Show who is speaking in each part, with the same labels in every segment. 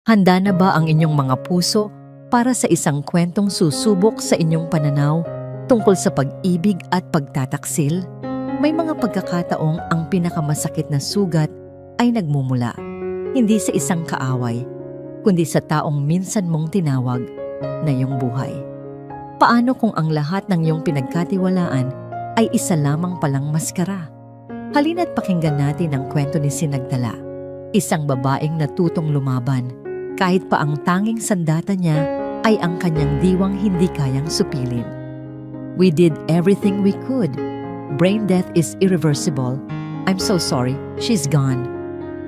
Speaker 1: Handa na ba ang inyong mga puso para sa isang kwentong susubok sa inyong pananaw tungkol sa pag-ibig at pagtataksil? May mga pagkakataong ang pinakamasakit na sugat ay nagmumula, hindi sa isang kaaway, kundi sa taong minsan mong tinawag na iyong buhay. Paano kung ang lahat ng iyong pinagkatiwalaan ay isa lamang palang maskara? Halina't pakinggan natin ang kwento ni Sinagtala, isang babaeng natutong lumaban kahit pa ang tanging sandata niya ay ang kanyang diwang hindi kayang supilin. We did everything we could. Brain death is irreversible. I'm so sorry, she's gone.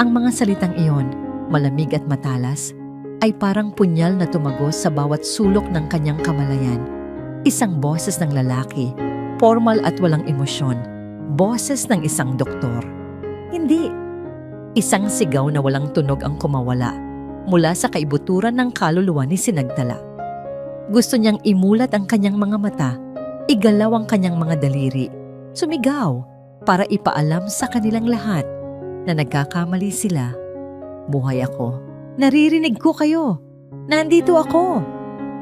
Speaker 1: Ang mga salitang iyon, malamig at matalas, ay parang punyal na tumagos sa bawat sulok ng kanyang kamalayan. Isang boses ng lalaki, formal at walang emosyon. Boses ng isang doktor. Hindi. Isang sigaw na walang tunog ang kumawala mula sa kaibuturan ng kaluluwa ni Sinagtala. Gusto niyang imulat ang kanyang mga mata, igalaw ang kanyang mga daliri, sumigaw para ipaalam sa kanilang lahat na nagkakamali sila. Buhay ako. Naririnig ko kayo. Nandito ako.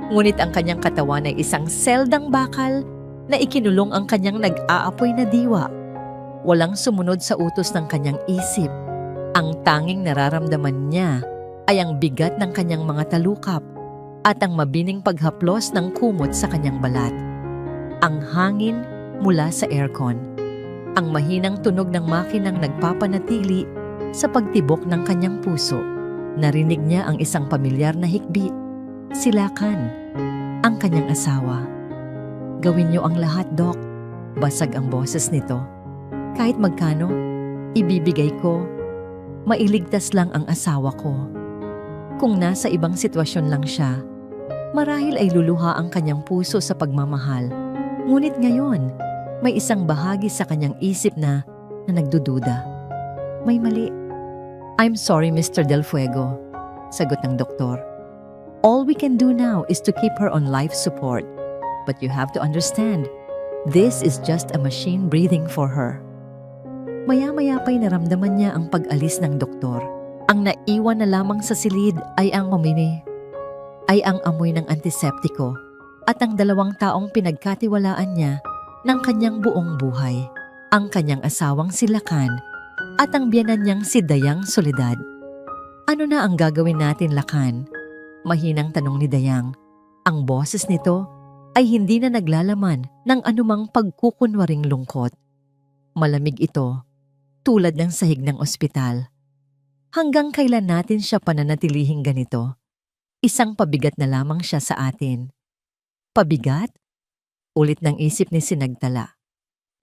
Speaker 1: Ngunit ang kanyang katawan ay isang seldang bakal na ikinulong ang kanyang nag-aapoy na diwa. Walang sumunod sa utos ng kanyang isip. Ang tanging nararamdaman niya ay ang bigat ng kanyang mga talukap at ang mabining paghaplos ng kumot sa kanyang balat. Ang hangin mula sa aircon. Ang mahinang tunog ng makinang nagpapanatili sa pagtibok ng kanyang puso. Narinig niya ang isang pamilyar na hikbi. Silakan, ang kanyang asawa. Gawin niyo ang lahat, Dok. Basag ang boses nito. Kahit magkano, ibibigay ko. Mailigtas lang ang asawa ko. Kung nasa ibang sitwasyon lang siya, marahil ay luluha ang kanyang puso sa pagmamahal. Ngunit ngayon, may isang bahagi sa kanyang isip na nagdududa. May mali. I'm sorry, Mr. Del Fuego, sagot ng doktor. All we can do now is to keep her on life support. But you have to understand, this is just a machine breathing for her. Maya-maya pa'y naramdaman niya ang pag-alis ng doktor. Ang naiwan na lamang sa silid ay ang amoy ng antiseptiko at ang dalawang taong pinagkatiwalaan niya ng kanyang buong buhay, ang kanyang asawang si Lakan at ang biyenan niyang si Dayang Soledad. Ano na ang gagawin natin, Lakan? Mahinang tanong ni Dayang. Ang boses nito ay hindi na naglalaman ng anumang pagkukunwaring lungkot. Malamig ito, tulad ng sahig ng ospital. Hanggang kailan natin siya pananatilihing ganito? Isang pabigat na lamang siya sa atin. Pabigat? Ulit ng isip ni Sinagtala.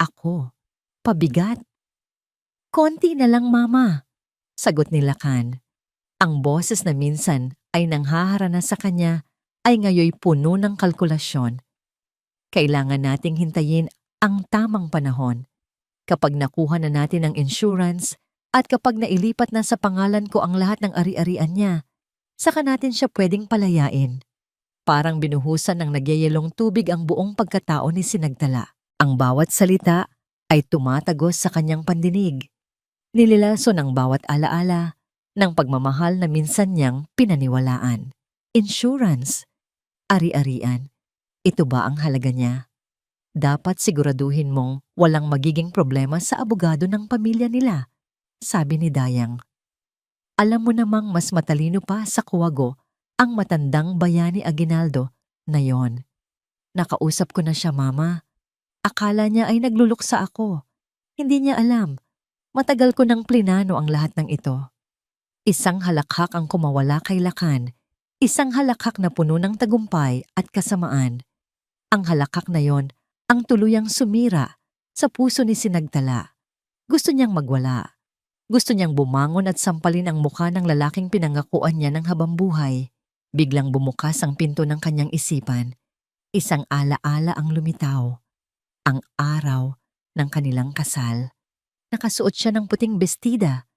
Speaker 1: Ako, pabigat? Konti na lang, Mama, sagot ni Lakan. Ang boses na minsan ay nanghaharana sa kanya ay ngayoy puno ng kalkulasyon. Kailangan nating hintayin ang tamang panahon. Kapag nakuha na natin ang insurance at kapag nailipat na sa pangalan ko ang lahat ng ari-arian niya, saka natin siya pwedeng palayain. Parang binuhusan ng nagyayelong tubig ang buong pagkatao ni Sinagtala. Ang bawat salita ay tumatagos sa kanyang pandinig. Nililaso ng bawat alaala ng pagmamahal na minsan niyang pinaniwalaan. Insurance. Ari-arian. Ito ba ang halaga niya? Dapat siguraduhin mong walang magiging problema sa abogado ng pamilya nila, sabi ni Dayang. Alam mo namang mas matalino pa sa kuwago ang matandang Bayani Aguinaldo na yon. Nakausap ko na siya, Mama. Akala niya ay nagluluksa ako. Hindi niya alam. Matagal ko nang plinano ang lahat ng ito. Isang halakhak ang kumawala kay Lakan. Isang halakhak na puno ng tagumpay at kasamaan. Ang halakhak na yon ang tuluyang sumira sa puso ni Sinagtala. Gusto niyang magwala. Gusto niyang bumangon at sampalin ang mukha ng lalaking pinangakuan niya ng habambuhay. Biglang bumukas ang pinto ng kanyang isipan. Isang alaala ang lumitaw. Ang araw ng kanilang kasal. Nakasuot siya ng puting bestida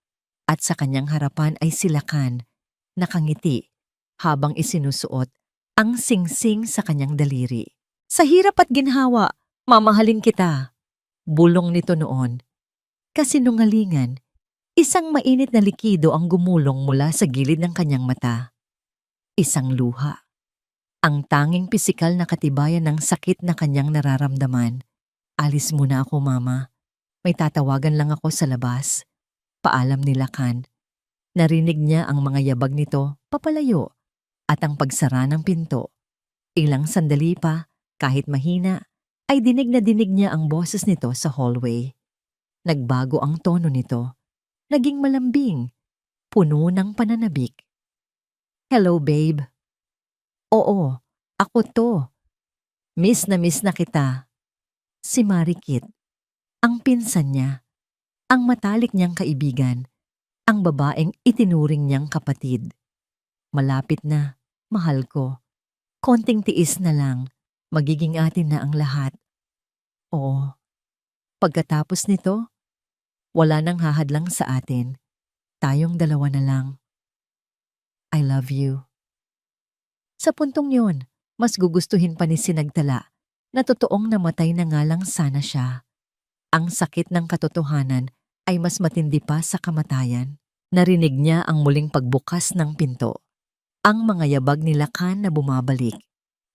Speaker 1: at sa kanyang harapan ay si Lakan, nakangiti habang isinusuot ang singsing sa kanyang daliri. Sa hirap at ginhawa, mamahalin kita. Bulong nito noon. Kasinungalingan, isang mainit na likido ang gumulong mula sa gilid ng kanyang mata. isang luha. Ang tanging pisikal na katibayan ng sakit na kanyang nararamdaman. Alis muna ako, Mama. May tatawagan lang ako sa labas. Paalam ni Lakan. Narinig niya ang mga yabag nito papalayo at ang pagsara ng pinto. Ilang sandali pa, kahit mahina, ay dinig na dinig niya ang boses nito sa hallway. Nagbago ang tono nito. Naging malambing, puno ng pananabik. Hello, babe. Oo, ako to. Miss na kita. Si Marikit. Ang pinsan niya. Ang matalik niyang kaibigan. Ang babaeng itinuring niyang kapatid. Malapit na, mahal ko. Konting tiis na lang, magiging atin na ang lahat. Oo. Pagkatapos nito, wala nang hahadlang sa atin. Tayong dalawa na lang. I love you. Sa puntong yon, mas gugustuhin pa ni Sinagtala na totoong namatay na nga lang sana siya. Ang sakit ng katotohanan ay mas matindi pa sa kamatayan. Narinig niya ang muling pagbukas ng pinto. Ang mga yabag ni Lakan na bumabalik.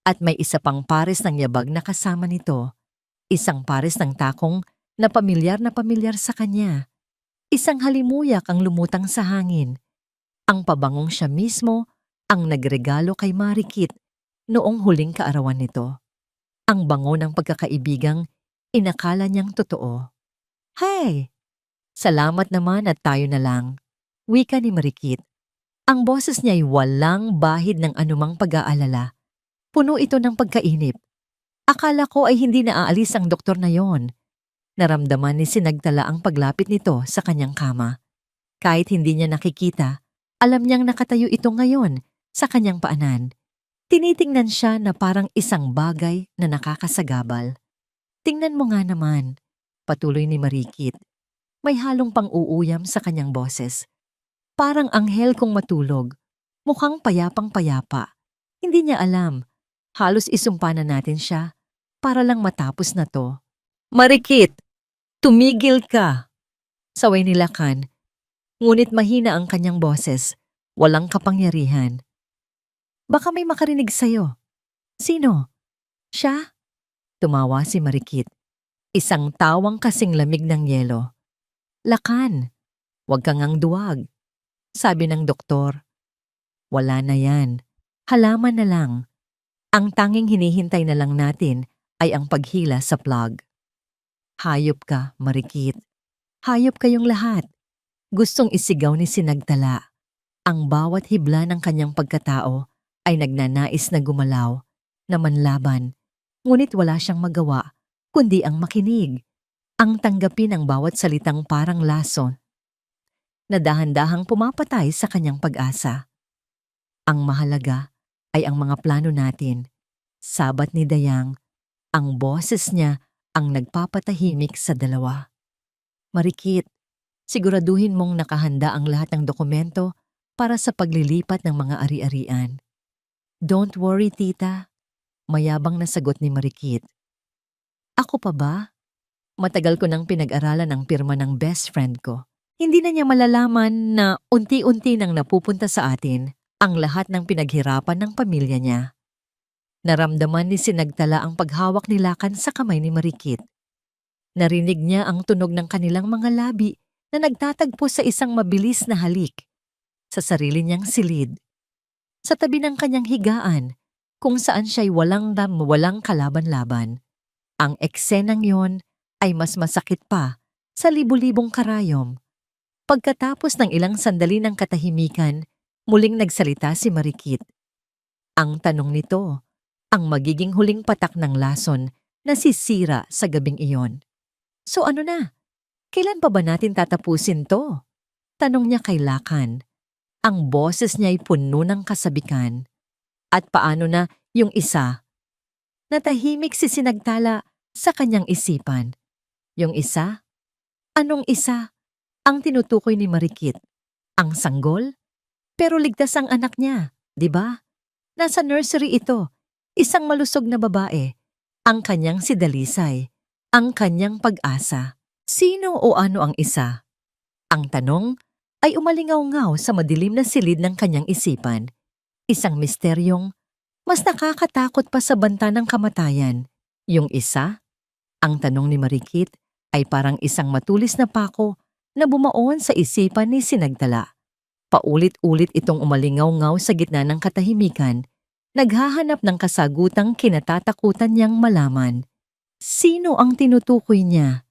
Speaker 1: At may isa pang pares ng yabag na kasama nito. Isang pares ng takong na pamilyar sa kanya. Isang halimuyak ang lumutang sa hangin. Ang pabangong siya mismo ang nagregalo kay Marikit noong huling kaarawan nito. Ang bango ng pagkakaibigang inakala niyang totoo. Hey! Salamat naman at tayo na lang. Wika ni Marikit. Ang boses niya ay walang bahid ng anumang pag-aalala. Puno ito ng pagkainip. Akala ko ay hindi naaalis ang doktor na yon. Naramdaman ni Sinagtala ang paglapit nito sa kanyang kama. Kahit hindi niya nakikita, alam niyang nakatayo ito ngayon sa kanyang paanan. Tinitingnan siya na parang isang bagay na nakakasagabal. Tingnan mo nga naman, patuloy ni Marikit. May halong pang-uuyam sa kanyang boses. Parang anghel kong matulog. Mukhang payapang-payapa. Hindi niya alam. Halos isumpa na natin siya para lang matapos na to. Marikit! Tumigil ka! Saway ni Lakan. Ngunit mahina ang kanyang boses. Walang kapangyarihan. Baka may makarinig sa'yo. Sino? Siya? Tumawa si Marikit. Isang tawang kasing lamig ng yelo. Lakan, huwag kang ang duwag. Sabi ng doktor. Wala na yan. Halaman na lang. Ang tanging hinihintay na lang natin ay ang paghila sa plug. Hayop ka, Marikit. Hayop kayong lahat. Gustong isigaw ni Sinagtala. Ang bawat hibla ng kanyang pagkatao ay nagnanais na gumalaw, na manlaban. Ngunit wala siyang magawa, kundi ang makinig. Ang tanggapin ang bawat salitang parang lason na dahan-dahang pumapatay sa kanyang pag-asa. Ang mahalaga ay ang mga plano natin. Sabat ni Dayang, ang boses niya ang nagpapatahimik sa dalawa. Marikit, siguraduhin mong nakahanda ang lahat ng dokumento para sa paglilipat ng mga ari-arian. Don't worry, tita. Mayabang na sagot ni Marikit. Ako pa ba? Matagal ko nang pinag-aralan ang pirma ng best friend ko. Hindi na niya malalaman na unti-unti nang napupunta sa atin ang lahat ng pinaghirapan ng pamilya niya. Naramdaman ni Sinagtala ang paghawak ni Lakan sa kamay ni Marikit. Narinig niya ang tunog ng kanilang mga labi na nagtatagpo sa isang mabilis na halik sa sarili niyang silid. Sa tabi ng kanyang higaan, kung saan siya'y walang kalaban-laban. Ang eksenang yon ay mas masakit pa sa libu-libong karayom. Pagkatapos ng ilang sandali ng katahimikan, muling nagsalita si Marikit. Ang tanong nito, ang magiging huling patak ng lason na sisira sa gabing iyon. So ano na? Kailan pa ba natin tatapusin to? Tanong niya kay Lakan. Ang boses niya ay puno ng kasabikan. At paano na yung isa? Natahimik si Sinagtala sa kanyang isipan. Yung isa? Anong isa? Ang tinutukoy ni Marikit. Ang sanggol? Pero ligtas ang anak niya, di ba? Nasa nursery ito, isang malusog na babae. Ang kanyang si Dalisay, ang kanyang pag-asa. Sino o ano ang isa? Ang tanong ay umalingaw-ngaw sa madilim na silid ng kanyang isipan. Isang misteryong mas nakakatakot pa sa banta ng kamatayan. Yung isa, ang tanong ni Marikit, ay parang isang matulis na pako na bumaon sa isipan ni Sinagtala. Paulit-ulit itong umalingaw-ngaw sa gitna ng katahimikan, naghahanap ng kasagutang kinatatakutan niyang malaman. Sino ang tinutukoy niya?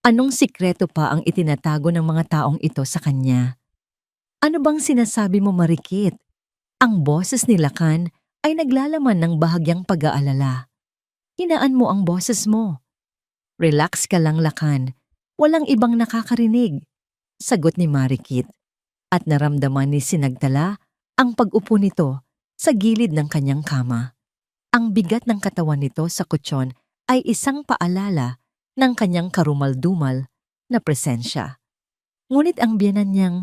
Speaker 1: Anong sikreto pa ang itinatago ng mga taong ito sa kanya? Ano bang sinasabi mo, Marikit? Ang boses ni Lakan ay naglalaman ng bahagyang pag-aalala. Hinaan mo ang boses mo. Relax ka lang, Lakan. Walang ibang nakakarinig. Sagot ni Marikit. At naramdaman ni Sinagtala ang pag-upo nito sa gilid ng kanyang kama. Ang bigat ng katawan nito sa kutsyon ay isang paalala ng kanyang karumal-dumal na presensya. Ngunit ang biyenan niyang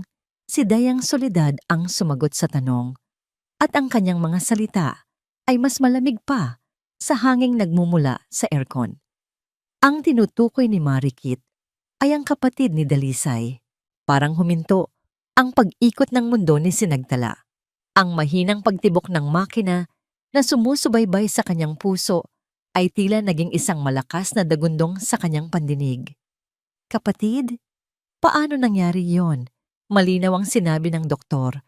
Speaker 1: si Dayang Soledad ang sumagot sa tanong at ang kanyang mga salita ay mas malamig pa sa hanging nagmumula sa aircon. Ang tinutukoy ni Marikit ay ang kapatid ni Dalisay. Parang huminto ang pag-ikot ng mundo ni Sinagtala. Ang mahinang pagtibok ng makina na sumusubaybay sa kanyang puso ay tila naging isang malakas na dagundong sa kanyang pandinig. Kapatid? Paano nangyari yon? Malinaw ang sinabi ng doktor.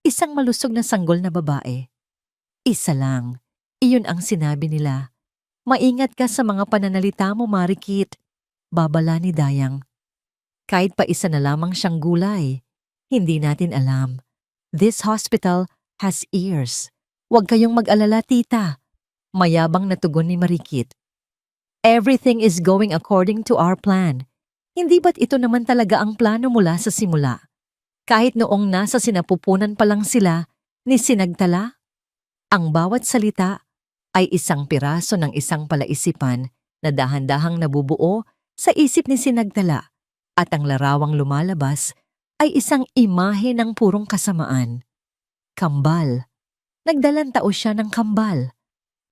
Speaker 1: Isang malusog na sanggol na babae. Isa lang. Iyon ang sinabi nila. Maingat ka sa mga pananalita mo, Marikit. Babala ni Dayang. Kahit pa isa na lamang siyang gulay, hindi natin alam. This hospital has ears. Huwag kayong mag-alala, tita. Mayabang na tugon ni Marikit. Everything is going according to our plan. Hindi ba't ito naman talaga ang plano mula sa simula? Kahit noong nasa sinapupunan pa lang sila ni Sinagtala, ang bawat salita ay isang piraso ng isang palaisipan na dahan-dahang nabubuo sa isip ni Sinagtala at ang larawang lumalabas ay isang imahe ng purong kasamaan. Kambal. Nagdalang tao siya ng kambal.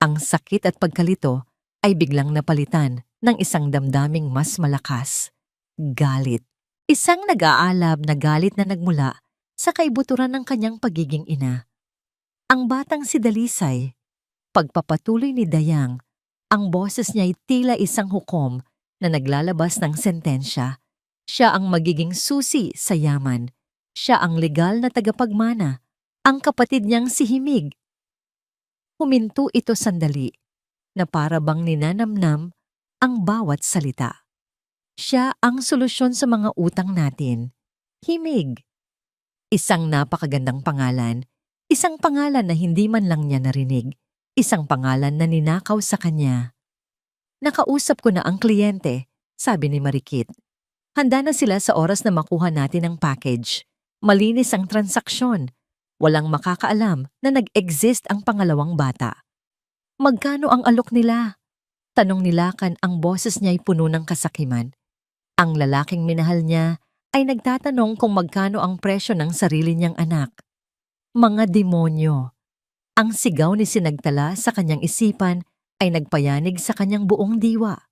Speaker 1: Ang sakit at pagkalito ay biglang napalitan ng isang damdaming mas malakas. Galit. Isang nag-aalab na galit na nagmula sa kaibuturan ng kanyang pagiging ina. Ang batang si Dalisay, pagpapatuloy ni Dayang, ang boses niya ay tila isang hukom na naglalabas ng sentensya. Siya ang magiging susi sa yaman. Siya ang legal na tagapagmana. Ang kapatid niyang si Himig. Huminto ito sandali na para bang ninanamnam ang bawat salita. Siya ang solusyon sa mga utang natin. Himig. Isang napakagandang pangalan. Isang pangalan na hindi man lang niya narinig. Isang pangalan na ninakaw sa kanya. Nakausap ko na ang kliyente, sabi ni Marikit. Handa na sila sa oras na makuha natin ang package. Malinis ang transaksyon. Walang makakaalam na nag-exist ang pangalawang bata. Magkano ang alok nila? Tanong ni Lakan, ang boses niya ay puno ng kasakiman. Ang lalaking minahal niya ay nagtatanong kung magkano ang presyo ng sarili niyang anak. Mga demonyo. Ang sigaw ni Sinagtala sa kanyang isipan ay nagpayanig sa kanyang buong diwa.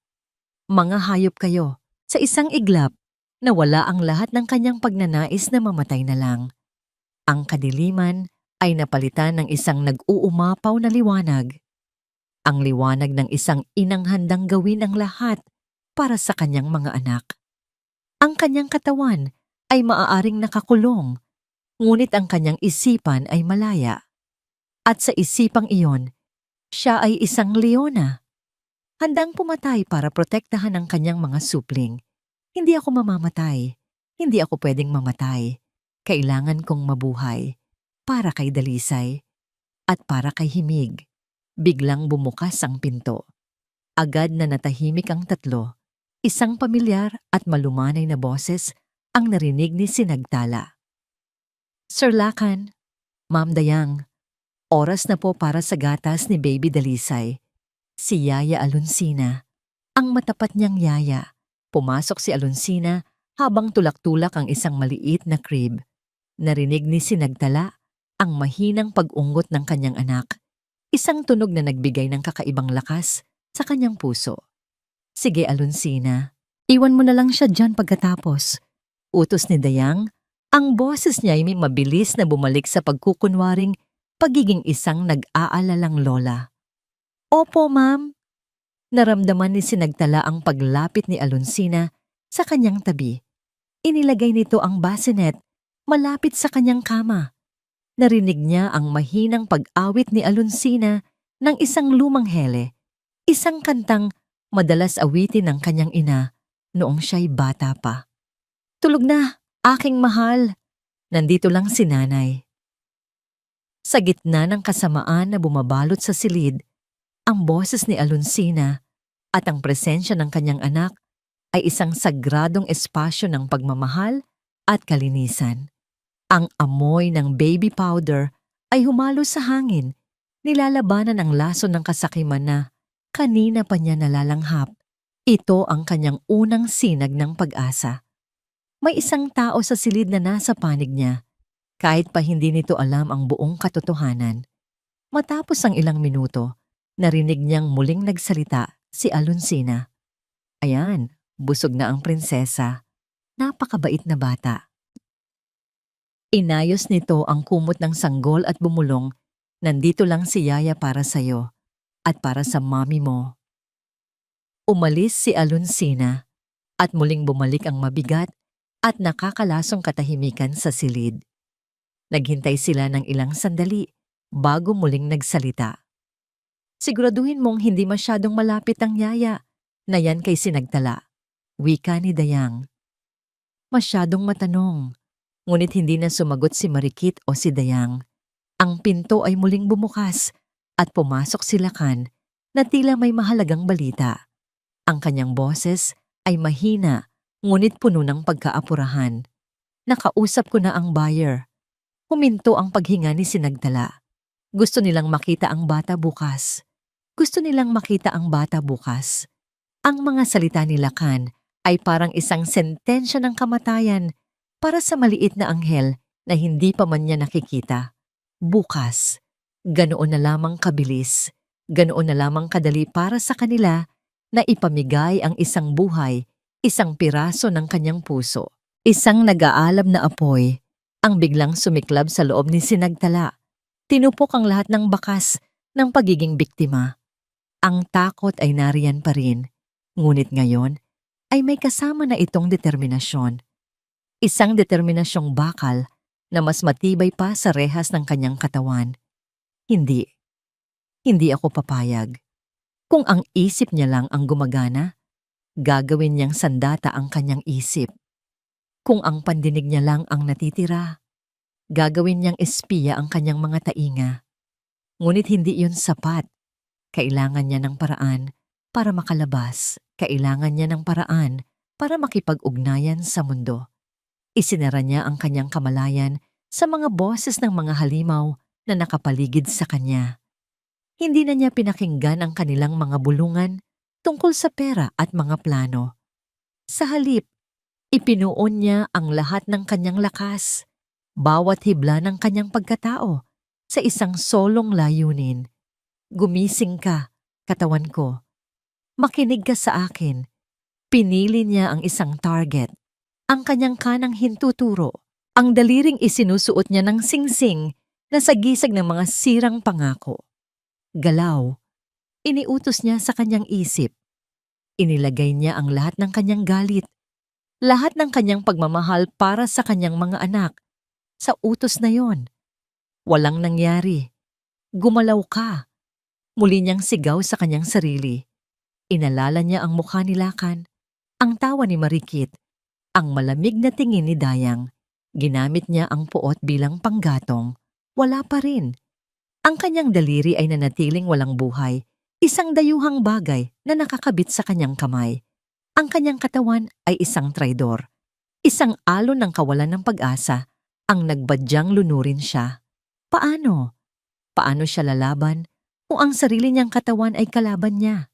Speaker 1: Mga hayop kayo, sa isang iglap, nawala ang lahat ng kanyang pagnanais na mamatay na lang. Ang kadiliman ay napalitan ng isang nag-uumapaw na liwanag. Ang liwanag ng isang inang handang gawin ang lahat para sa kanyang mga anak. Ang kanyang katawan ay maaaring nakakulong, ngunit ang kanyang isipan ay malaya. At sa isipang iyon, siya ay isang leona. Handang pumatay para protektahan ang kanyang mga supling. Hindi ako mamamatay. Hindi ako pwedeng mamatay. Kailangan kong mabuhay. Para kay Dalisay. At para kay Himig. Biglang bumukas ang pinto. Agad na natahimik ang tatlo. Isang pamilyar at malumanay na boses ang narinig ni Sinagtala. Sir Lakan, Ma'am Dayang, oras na po para sa gatas ni Baby Dalisay. Si Yaya Alonsina. Ang matapat niyang yaya. Pumasok si Alonsina habang tulak-tulak ang isang maliit na crib. Narinig ni Sinagtala ang mahinang pag-unggot ng kanyang anak. Isang tunog na nagbigay ng kakaibang lakas sa kanyang puso. Sige, Alonsina, iwan mo na lang siya dyan pagkatapos. Utos ni Dayang, ang boses niya ay may mabilis na bumalik sa pagkukunwaring pagiging isang nag-aalalang lola. Opo, ma'am. Naramdaman ni Sinagtala ang paglapit ni Alonsina sa kanyang tabi. Inilagay nito ang bassinet malapit sa kanyang kama. Narinig niya ang mahinang pag-awit ni Alonsina ng isang lumang hele, isang kantang madalas awitin ng kanyang ina noong siya'y bata pa. Tulog na, aking mahal. Nandito lang si nanay. Sa gitna ng kasamaan na bumabalot sa silid, ang boses ni Alonsina at ang presensya ng kanyang anak ay isang sagradong espasyo ng pagmamahal at kalinisan. Ang amoy ng baby powder ay humalo sa hangin, nilalabanan ang laso ng kasakiman na kanina pa niya nalalanghap. Ito ang kanyang unang sinag ng pag-asa. May isang tao sa silid na nasa panig niya, kahit pa hindi nito alam ang buong katotohanan. Matapos ang ilang minuto, narinig niyang muling nagsalita si Alonsina. Ayan, busog na ang prinsesa. Napakabait na bata. Inayos nito ang kumot ng sanggol at bumulong, nandito lang si Yaya para sa'yo at para sa mami mo. Umalis si Alonsina at muling bumalik ang mabigat at nakakalasong katahimikan sa silid. Naghintay sila ng ilang sandali bago muling nagsalita. Siguraduhin mong hindi masyadong malapit ang Yaya na yan kay Sinagtala, wika ni Dayang. Masyadong matanong, ngunit hindi na sumagot si Marikit o si Dayang. Ang pinto ay muling bumukas at pumasok si Lakan na tila may mahalagang balita. Ang kanyang boses ay mahina ngunit puno ng pagkaapurahan. Nakausap ko na ang buyer. Huminto ang paghinga ni Sinagtala. Gusto nilang makita ang bata bukas. Gusto nilang makita ang bata bukas. Ang mga salita ni Lakan ay parang isang sentensya ng kamatayan para sa maliit na anghel na hindi pa man niya nakikita. Bukas, ganoon na lamang kabilis, ganoon na lamang kadali para sa kanila na ipamigay ang isang buhay, isang piraso ng kanyang puso. Isang nag-aalab na apoy ang biglang sumiklab sa loob ni Sinagtala. Tinupok ang lahat ng bakas ng pagiging biktima. Ang takot ay nariyan pa rin, ngunit ngayon ay may kasama na itong determinasyon. Isang determinasyong bakal na mas matibay pa sa rehas ng kanyang katawan. Hindi ako papayag. Kung ang isip niya lang ang gumagana, gagawin niyang sandata ang kanyang isip. Kung ang pandinig niya lang ang natitira, gagawin niyang espiya ang kanyang mga tainga. Ngunit hindi iyon sapat. Kailangan niya ng paraan para makalabas. Kailangan niya ng paraan para makipag-ugnayan sa mundo. Isinara niya ang kanyang kamalayan sa mga boses ng mga halimaw na nakapaligid sa kanya. Hindi na niya pinakinggan ang kanilang mga bulungan tungkol sa pera at mga plano. Sa halip, ipinuon niya ang lahat ng kanyang lakas, bawat hibla ng kanyang pagkatao, sa isang solong layunin. Gumising ka, katawan ko. Makinig ka sa akin. Pinili niya ang isang target. Ang kanyang kanang hintuturo. Ang daliring isinusuot niya ng singsing na sagisag ng mga sirang pangako. Galaw. Iniutos niya sa kanyang isip. Inilagay niya ang lahat ng kanyang galit. Lahat ng kanyang pagmamahal para sa kanyang mga anak. Sa utos na yon. Walang nangyari. Gumalaw ka. Muli niyang sigaw sa kanyang sarili. Inalala niya ang mukha ni Lakan, ang tawa ni Marikit, ang malamig na tingin ni Dayang. Ginamit niya ang puot bilang panggatong. Wala pa rin. Ang kanyang daliri ay nanatiling walang buhay, isang dayuhang bagay na nakakabit sa kanyang kamay. Ang kanyang katawan ay isang traidor. Isang alon ng kawalan ng pag-asa ang nagbadyang lunurin siya. Paano? Paano siya lalaban kung ang sarili niyang katawan ay kalaban niya?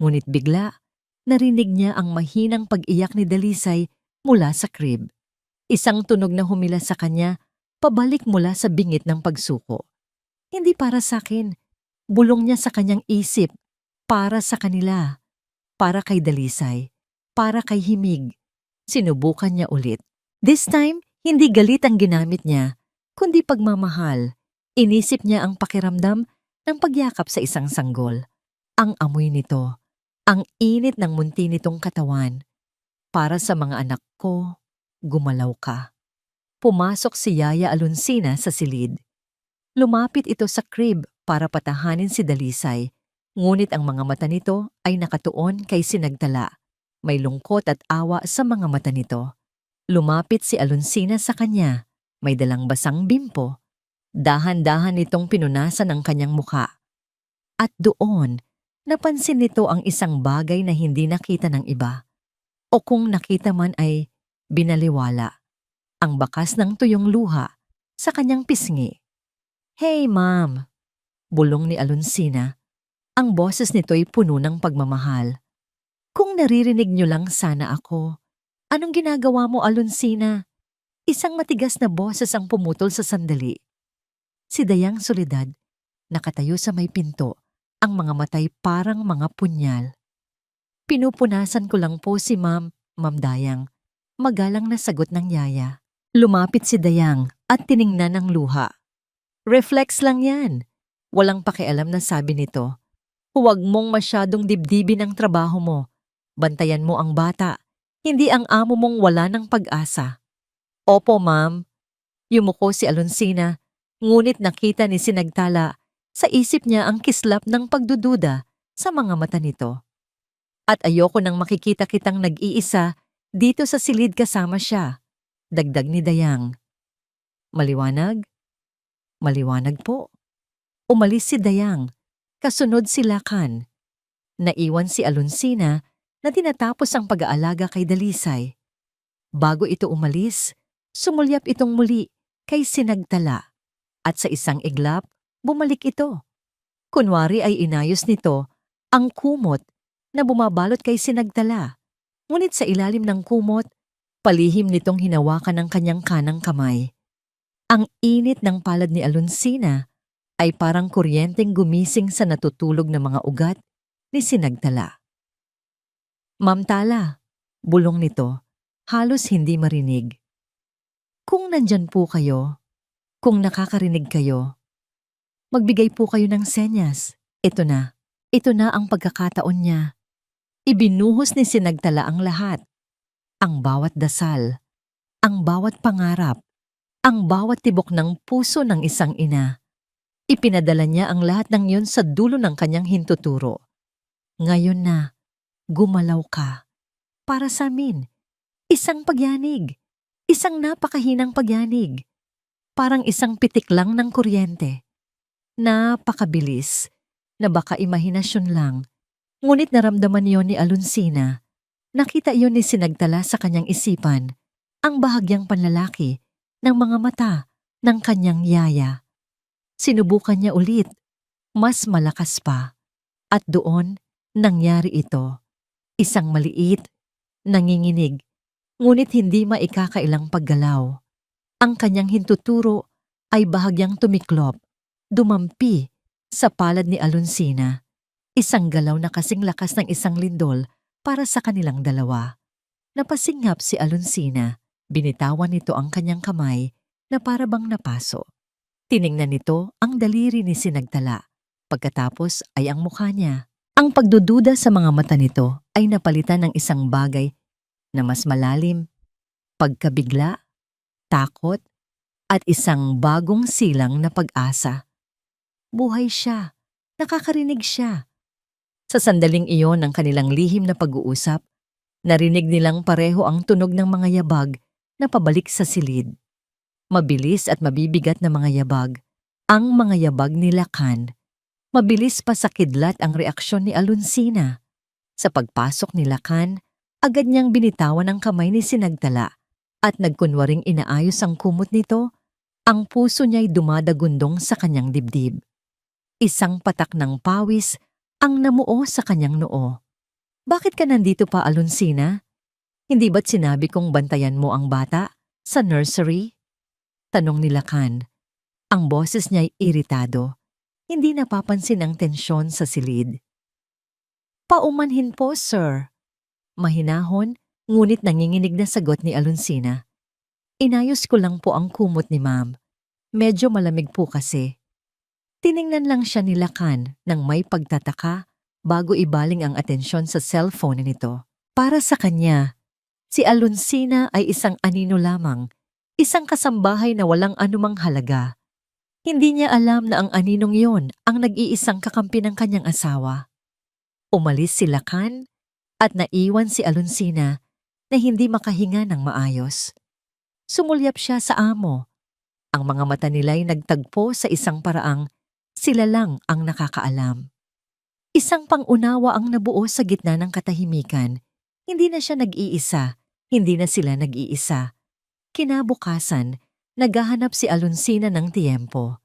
Speaker 1: Ngunit bigla, narinig niya ang mahinang pag-iyak ni Dalisay mula sa crib. Isang tunog na humila sa kanya, pabalik mula sa bingit ng pagsuko. Hindi para sa akin. Bulong niya sa kanyang isip. Para sa kanila. Para kay Dalisay. Para kay Himig. Sinubukan niya ulit. This time, hindi galit ang ginamit niya, kundi pagmamahal. Inisip niya ang pakiramdam ng pagyakap sa isang sanggol. Ang amoy nito, ang init ng munti nitong katawan. Para sa mga anak ko, gumalaw ka. Pumasok si Yaya Alunsina sa silid. Lumapit ito sa crib para patahanin si Dalisay, ngunit ang mga mata nito ay nakatuon kay Sinagtala. May lungkot at awa sa mga mata nito. Lumapit si Alunsina sa kanya, may dalang basang bimpo. Dahan-dahan nitong pinunasan ang kanyang muka. At doon, napansin nito ang isang bagay na hindi nakita ng iba. O kung nakita man ay binaliwala. Ang bakas ng tuyong luha sa kanyang pisngi. "Hey, ma'am!" Bulong ni Alunsina. Ang boses nito'y puno ng pagmamahal. "Kung naririnig niyo lang sana ako. Anong ginagawa mo, Alunsina?" Isang matigas na boses ang pumutol sa sandali. Si Dayang Soledad, nakatayo sa may pinto, ang mga matay parang mga punyal. "Pinupunasan ko lang po si Ma'am Dayang." Magalang na sagot ng Yaya. Lumapit si Dayang at tiningnan ang luha. "Reflex lang yan." Walang pakialam na sabi nito. "Huwag mong masyadong dibdibin ang trabaho mo. Bantayan mo ang bata. Hindi ang amo mong wala ng pag-asa." "Opo, ma'am." Yumuko si Alunsina, ngunit nakita ni Sinagtala sa isip niya ang kislap ng pagdududa sa mga mata nito. "At ayoko nang makikita kitang nag-iisa dito sa silid kasama siya," dagdag ni Dayang. "Maliwanag?" "Maliwanag po." Umalis si Dayang, kasunod si Lakan. Naiwan si Alunsina na tinatapos ang pag-aalaga kay Dalisay. Bago ito umalis, sumulyap itong muli kay Sinagtala at sa isang iglap, bumalik ito. Kunwari ay inayos nito ang kumot na bumabalot kay Sinagtala. Ngunit sa ilalim ng kumot, palihim nitong hinawakan ang kanyang kanang kamay. Ang init ng palad ni Alunsina ay parang kuryenteng gumising sa natutulog na mga ugat ni Sinagtala. "Ma'am Tala," bulong nito, halos hindi marinig. "Kung nandyan po kayo, kung nakakarinig kayo, magbigay po kayo ng senyas. Ito na ang pagkakataon niya." Ibinuhos ni Sinagtala ang lahat. Ang bawat dasal, ang bawat pangarap, ang bawat tibok ng puso ng isang ina. Ipinadala niya ang lahat ng yun sa dulo ng kanyang hintuturo. "Ngayon na, gumalaw ka. Para sa amin, isang pagyanig, isang napakahinang pagyanig. Parang isang pitik lang ng kuryente. Napakabilis, na baka imahinasyon lang. Ngunit naramdaman yon ni Alunsina. Nakita iyon ni Sinagtala sa kanyang isipan, ang bahagyang panlalaki ng mga mata ng kanyang Yaya. Sinubukan niya ulit, mas malakas pa. At doon, nangyari ito. Isang maliit, nanginginig, ngunit hindi maikakailang paggalaw. Ang kanyang hintuturo ay bahagyang tumiklop, dumampi sa palad ni Alunsina. Isang galaw na kasing lakas ng isang lindol para sa kanilang dalawa. Napasinghap si Alunsina, binitawan nito ang kanyang kamay na para bang napaso. Tiningnan nito ang daliri ni Sinagtala. Pagkatapos ay ang mukha niya. Ang pagdududa sa mga mata nito ay napalitan ng isang bagay na mas malalim, pagkabigla, takot, at isang bagong silang na pag-asa. Buhay siya, nakakarinig siya. Sa sandaling iyon ng kanilang lihim na pag-uusap, narinig nilang pareho ang tunog ng mga yabag na pabalik sa silid. Mabilis at mabibigat na mga yabag, ang mga yabag ni Lakan. Mabilis pa sa kidlat ang reaksyon ni Alunsina. Sa pagpasok ni Lakan, agad niyang binitawan ang kamay ni Sinagtala at nagkunwaring inaayos ang kumot nito. Ang puso niya'y dumadagundong sa kanyang dibdib. Isang patak ng pawis ang namuo sa kanyang noo. "Bakit ka nandito pa, Alunsina? Hindi ba't sinabi kong bantayan mo ang bata sa nursery?" Tanong ni Lakan. Ang boses niya'y iritado. Hindi napapansin ang tensyon sa silid. "Paumanhin po, sir." Mahinahon, ngunit nanginginig na sagot ni Alunsina. "Inayos ko lang po ang kumot ni ma'am. Medyo malamig po kasi." Tiningnan lang siya ni Lakan ng may pagtataka bago ibaling ang atensyon sa cellphone nito. Para sa kanya, si Alonsina ay isang anino lamang, isang kasambahay na walang anumang halaga. Hindi niya alam na ang aninong yon ang nag-iisang kakampi ng kanyang asawa. Umalis si Lakan at naiwan si Alonsina na hindi makahinga ng maayos. Sumulyap siya sa amo. Ang mga mata nila'y nagtagpo sa isang paraang sila lang ang nakakaalam. Isang pangunawa ang nabuo sa gitna ng katahimikan. Hindi na siya nag-iisa, hindi na sila nag-iisa. Kinabukasan, naghahanap si Alonsina ng tiyempo.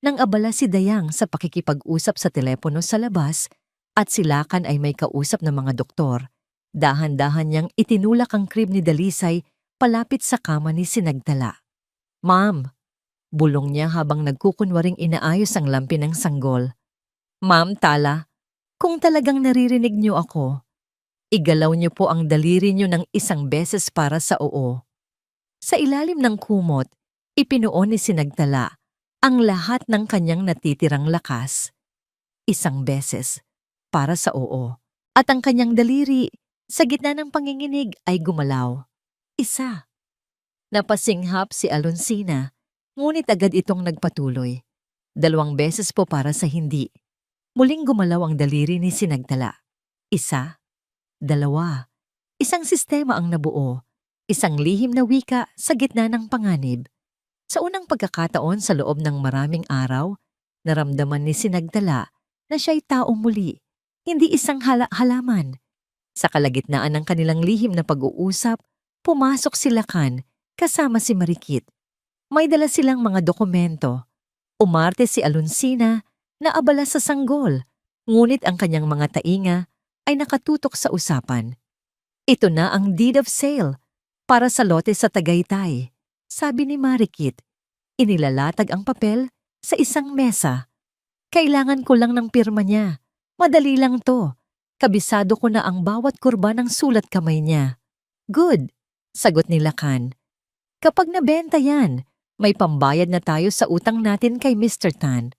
Speaker 1: Nang abala si Dayang sa pakikipag-usap sa telepono sa labas at si Lakan ay may kausap ng mga doktor, dahan-dahan niyang itinulak ang crib ni Dalisay palapit sa kama ni Sinagtala. "Ma'am," bulong niya habang nagkukunwaring inaayos ang lampi ng sanggol. "Ma'am Tala, kung talagang naririnig niyo ako, igalaw niyo po ang daliri niyo ng isang beses para sa oo." Sa ilalim ng kumot, ipinuon ni Sinagtala ang lahat ng kanyang natitirang lakas. Isang beses para sa oo. At ang kanyang daliri sa gitna ng panginginig ay gumalaw. Isa. Napasinghap si Alonsina, ngunit agad itong nagpatuloy. 2 beses po para sa hindi. Muling gumalaw ang daliri ni Sinagtala. 1, 2. Isang sistema ang nabuo. Isang lihim na wika sa gitna ng panganib. Sa unang pagkakataon sa loob ng maraming araw, naramdaman ni Sinagtala na siya'y tao muli, hindi isang halaman. Sa kalagitnaan ng kanilang lihim na pag-uusap, pumasok si Lakan kasama si Marikit. May dala silang mga dokumento. Umarte si Alonsina na abala sa sanggol, ngunit ang kanyang mga tainga ay nakatutok sa usapan. "Ito na ang deed of sale para sa lote sa Tagaytay," sabi ni Marikit. Inilalatag ang papel sa isang mesa. "Kailangan ko lang ng pirma niya. Madali lang to. Kabisado ko na ang bawat kurba ng sulat kamay niya." "Good," sagot ni Lakan. "Kapag nabenta yan, may pambayad na tayo sa utang natin kay Mr. Tan."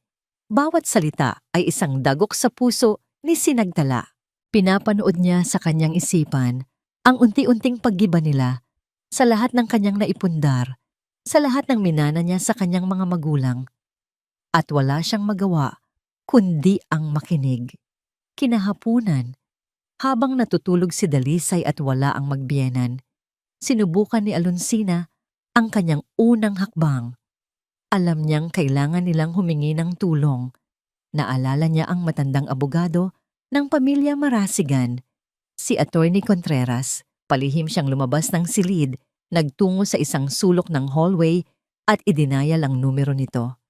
Speaker 1: Bawat salita ay isang dagok sa puso ni Sinagtala. Pinapanood niya sa kanyang isipan ang unti-unting paggiba nila sa lahat ng kanyang naipundar, sa lahat ng minana niya sa kanyang mga magulang. At wala siyang magawa kundi ang makinig. Kinahapunan, habang natutulog si Dalisay at wala ang magbiyenan, sinubukan ni Alonsina ang kanyang unang hakbang. Alam niyang kailangan nilang humingi ng tulong. Naalala niya ang matandang abogado ng pamilya Marasigan, si Attorney Contreras. Palihim siyang lumabas ng silid, nagtungo sa isang sulok ng hallway at idinayal ang numero nito.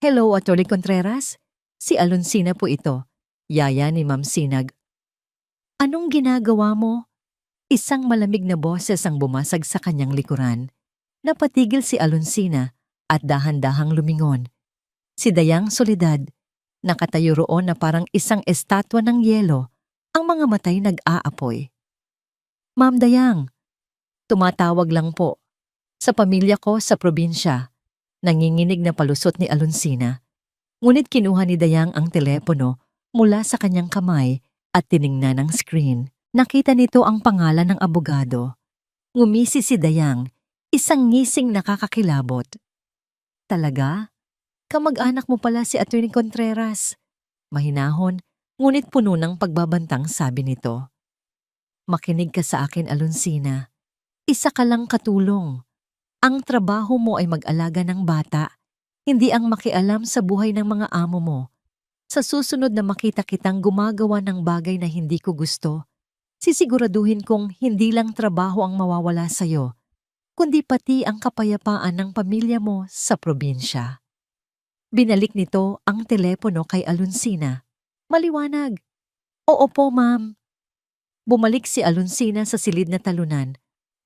Speaker 1: "Hello, Attorney Contreras? Si Alonsina po ito, yaya ni Ma'am Sinag." "Anong ginagawa mo?" Isang malamig na boses ang bumasag sa kanyang likuran. Napatigil si Alonsina at dahan-dahang lumingon. Si Dayang Soledad, nakatayo roon na parang isang estatwa ng yelo, ang mga matay nag-aapoy. "Ma'am Dayang, tumatawag lang po. Sa pamilya ko sa probinsya." Nanginginig na palusot ni Alonsina. Ngunit kinuha ni Dayang ang telepono mula sa kanyang kamay at tiningnan ang screen. Nakita nito ang pangalan ng abogado. Ngumisi si Dayang, isang ngising nakakakilabot. "Talaga? Kamag-anak mo pala si Attorney Contreras." Mahinahon, ngunit puno ng pagbabantang sabi nito. "Makinig ka sa akin, Alonsina. Isa ka lang katulong. Ang trabaho mo ay mag-alaga ng bata, hindi ang makialam sa buhay ng mga amo mo. Sa susunod na makita kitang gumagawa ng bagay na hindi ko gusto, sisiguraduhin kong hindi lang trabaho ang mawawala sa'yo, kundi pati ang kapayapaan ng pamilya mo sa probinsya." Binalik nito ang telepono kay Alonsina. Maliwanag. "Oo po, ma'am." Bumalik si Alonsina sa silid na talunan.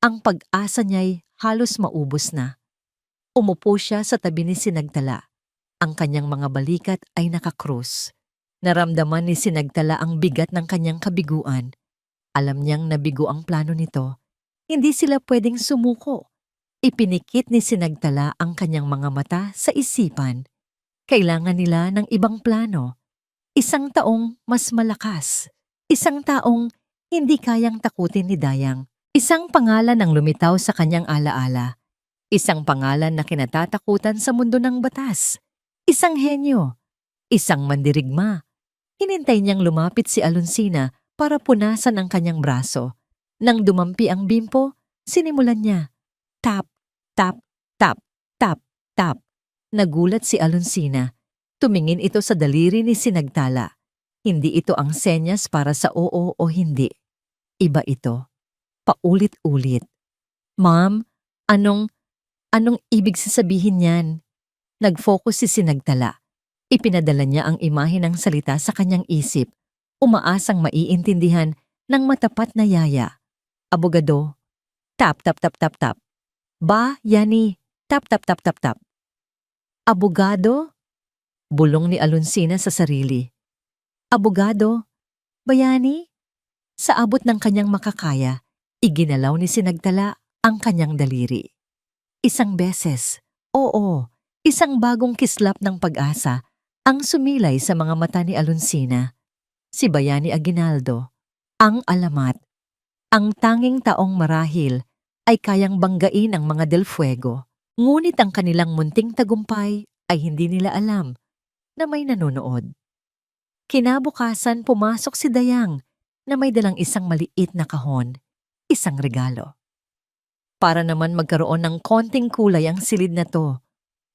Speaker 1: Ang pag-asa niya'y halos maubos na. Umupo siya sa tabi ni Sinagtala. Ang kanyang mga balikat ay nakakrus. Naramdaman ni Sinagtala ang bigat ng kanyang kabiguan. Alam niyang nabigo ang plano nito. Hindi sila pwedeng sumuko. Ipinikit ni Sinagtala ang kanyang mga mata sa isipan. Kailangan nila ng ibang plano. Isang taong mas malakas. Isang taong hindi kayang takutin ni Dayang. Isang pangalan ang lumitaw sa kanyang alaala. Isang pangalan na kinatatakutan sa mundo ng batas. Isang henyo. Isang mandirigma. Hinintay niyang lumapit si Alonsina para punasan ang kanyang braso. Nang dumampi ang bimpo, sinimulan niya. Tap, tap, tap, tap, tap. Nagulat si Alonsina. Tumingin ito sa daliri ni Sinagtala. Hindi ito ang senyas para sa oo o hindi. Iba ito. Paulit-ulit. Ma'am, anong ibig sasabihin niyan? Nag-focus si Sinagtala. Ipinadala niya ang imahe ng salita sa kanyang isip, umaasang maiintindihan ng matapat na yaya. Abogado. Tap, tap, tap, tap, tap. Ba, yani. Tap, tap, tap, tap, tap. Abogado? Bulong ni Alonsina sa sarili. Abogado? Bayani? Sa abot ng kanyang makakaya, iginalaw ni Sinagtala ang kanyang daliri. Isang beses, oo, isang bagong kislap ng pag-asa ang sumilay sa mga mata ni Alonsina. Si Bayani Aguinaldo, ang alamat, ang tanging taong marahil ay kayang banggain ang mga Del Fuego. Ngunit ang kanilang munting tagumpay ay hindi nila alam na may nanonood. Kinabukasan pumasok si Dayang na may dalang isang maliit na kahon, isang regalo. Para naman magkaroon ng konting kulay ang silid na to,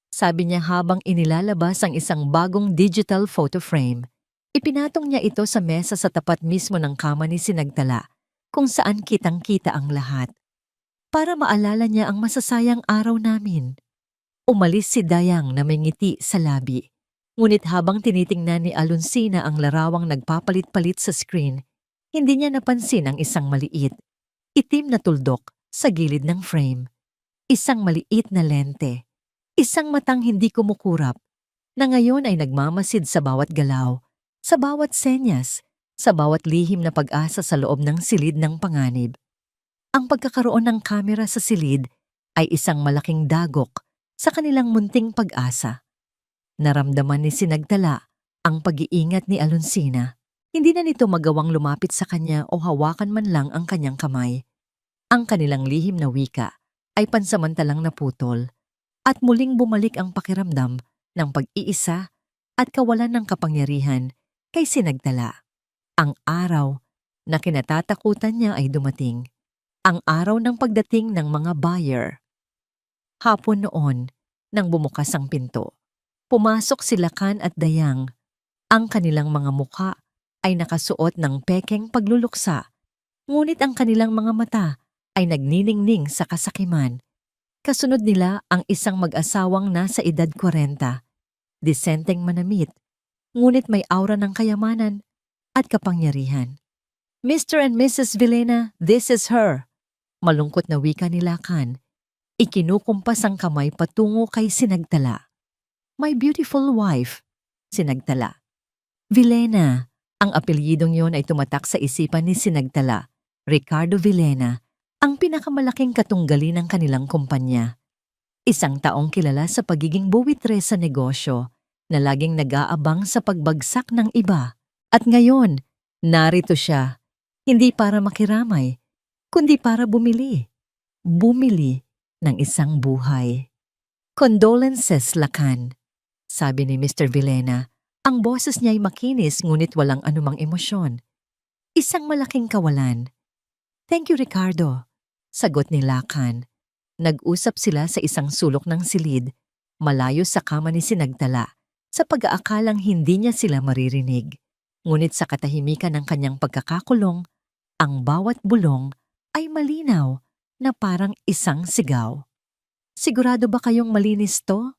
Speaker 1: sabi niya habang inilalabas ang isang bagong digital photo frame. Ipinatong niya ito sa mesa sa tapat mismo ng kama ni Sinagtala, kung saan kitang-kita ang lahat. Para maalala niya ang masasayang araw namin. Umalis si Dayang na may ngiti sa labi. Ngunit habang tinitingnan ni Alonsina ang larawang nagpapalit-palit sa screen, hindi niya napansin ang isang maliit, itim na tuldok sa gilid ng frame. Isang maliit na lente. Isang matang hindi kumukurap na ngayon ay nagmamasid sa bawat galaw, sa bawat senyas, sa bawat lihim na pag-asa sa loob ng silid ng panganib. Ang pagkakaroon ng kamera sa silid ay isang malaking dagok sa kanilang munting pag-asa. Naramdaman ni Sinagtala ang pag-iingat ni Alonsina. Hindi na nito magawang lumapit sa kanya o hawakan man lang ang kanyang kamay. Ang kanilang lihim na wika ay pansamantalang naputol at muling bumalik ang pakiramdam ng pag-iisa at kawalan ng kapangyarihan kay Sinagtala. Ang araw na kinatatakutan niya ay dumating. Ang araw ng pagdating ng mga buyer. Hapon noon, nang bumukas ang pinto, pumasok sila Kan at Dayang. Ang kanilang mga mukha ay nakasuot ng pekeng pagluluksa, ngunit ang kanilang mga mata ay nagniningning sa kasakiman. Kasunod nila ang isang mag-asawang nasa edad 40, disenteng manamit, ngunit may aura ng kayamanan at kapangyarihan. Mr. and Mrs. Villena, this is her. Malungkot na wika ni Kan. Ikinukumpas ang kamay patungo kay Sinagtala. My beautiful wife, Sinagtala. Villena, ang apelyidong yon ay tumatak sa isipan ni Sinagtala. Ricardo Villena, ang pinakamalaking katunggali ng kanilang kumpanya. Isang taong kilala sa pagiging buwitre sa negosyo na laging nag-aabang sa pagbagsak ng iba. At ngayon, narito siya, hindi para makiramay, kundi para bumili. Bumili ng isang buhay. Condolences, Lakan, sabi ni Mr. Villena. Ang boses niya ay makinis ngunit walang anumang emosyon. Isang malaking kawalan. Thank you, Ricardo, sagot ni Lakan. Nag-usap sila sa isang sulok ng silid, malayo sa kama ni Sinagtala, sa pag-aakalang hindi niya sila maririnig. Ngunit sa katahimikan ng kanyang pagkakakulong, ang bawat bulong ay malinaw na parang isang sigaw. Sigurado ba kayong malinis to?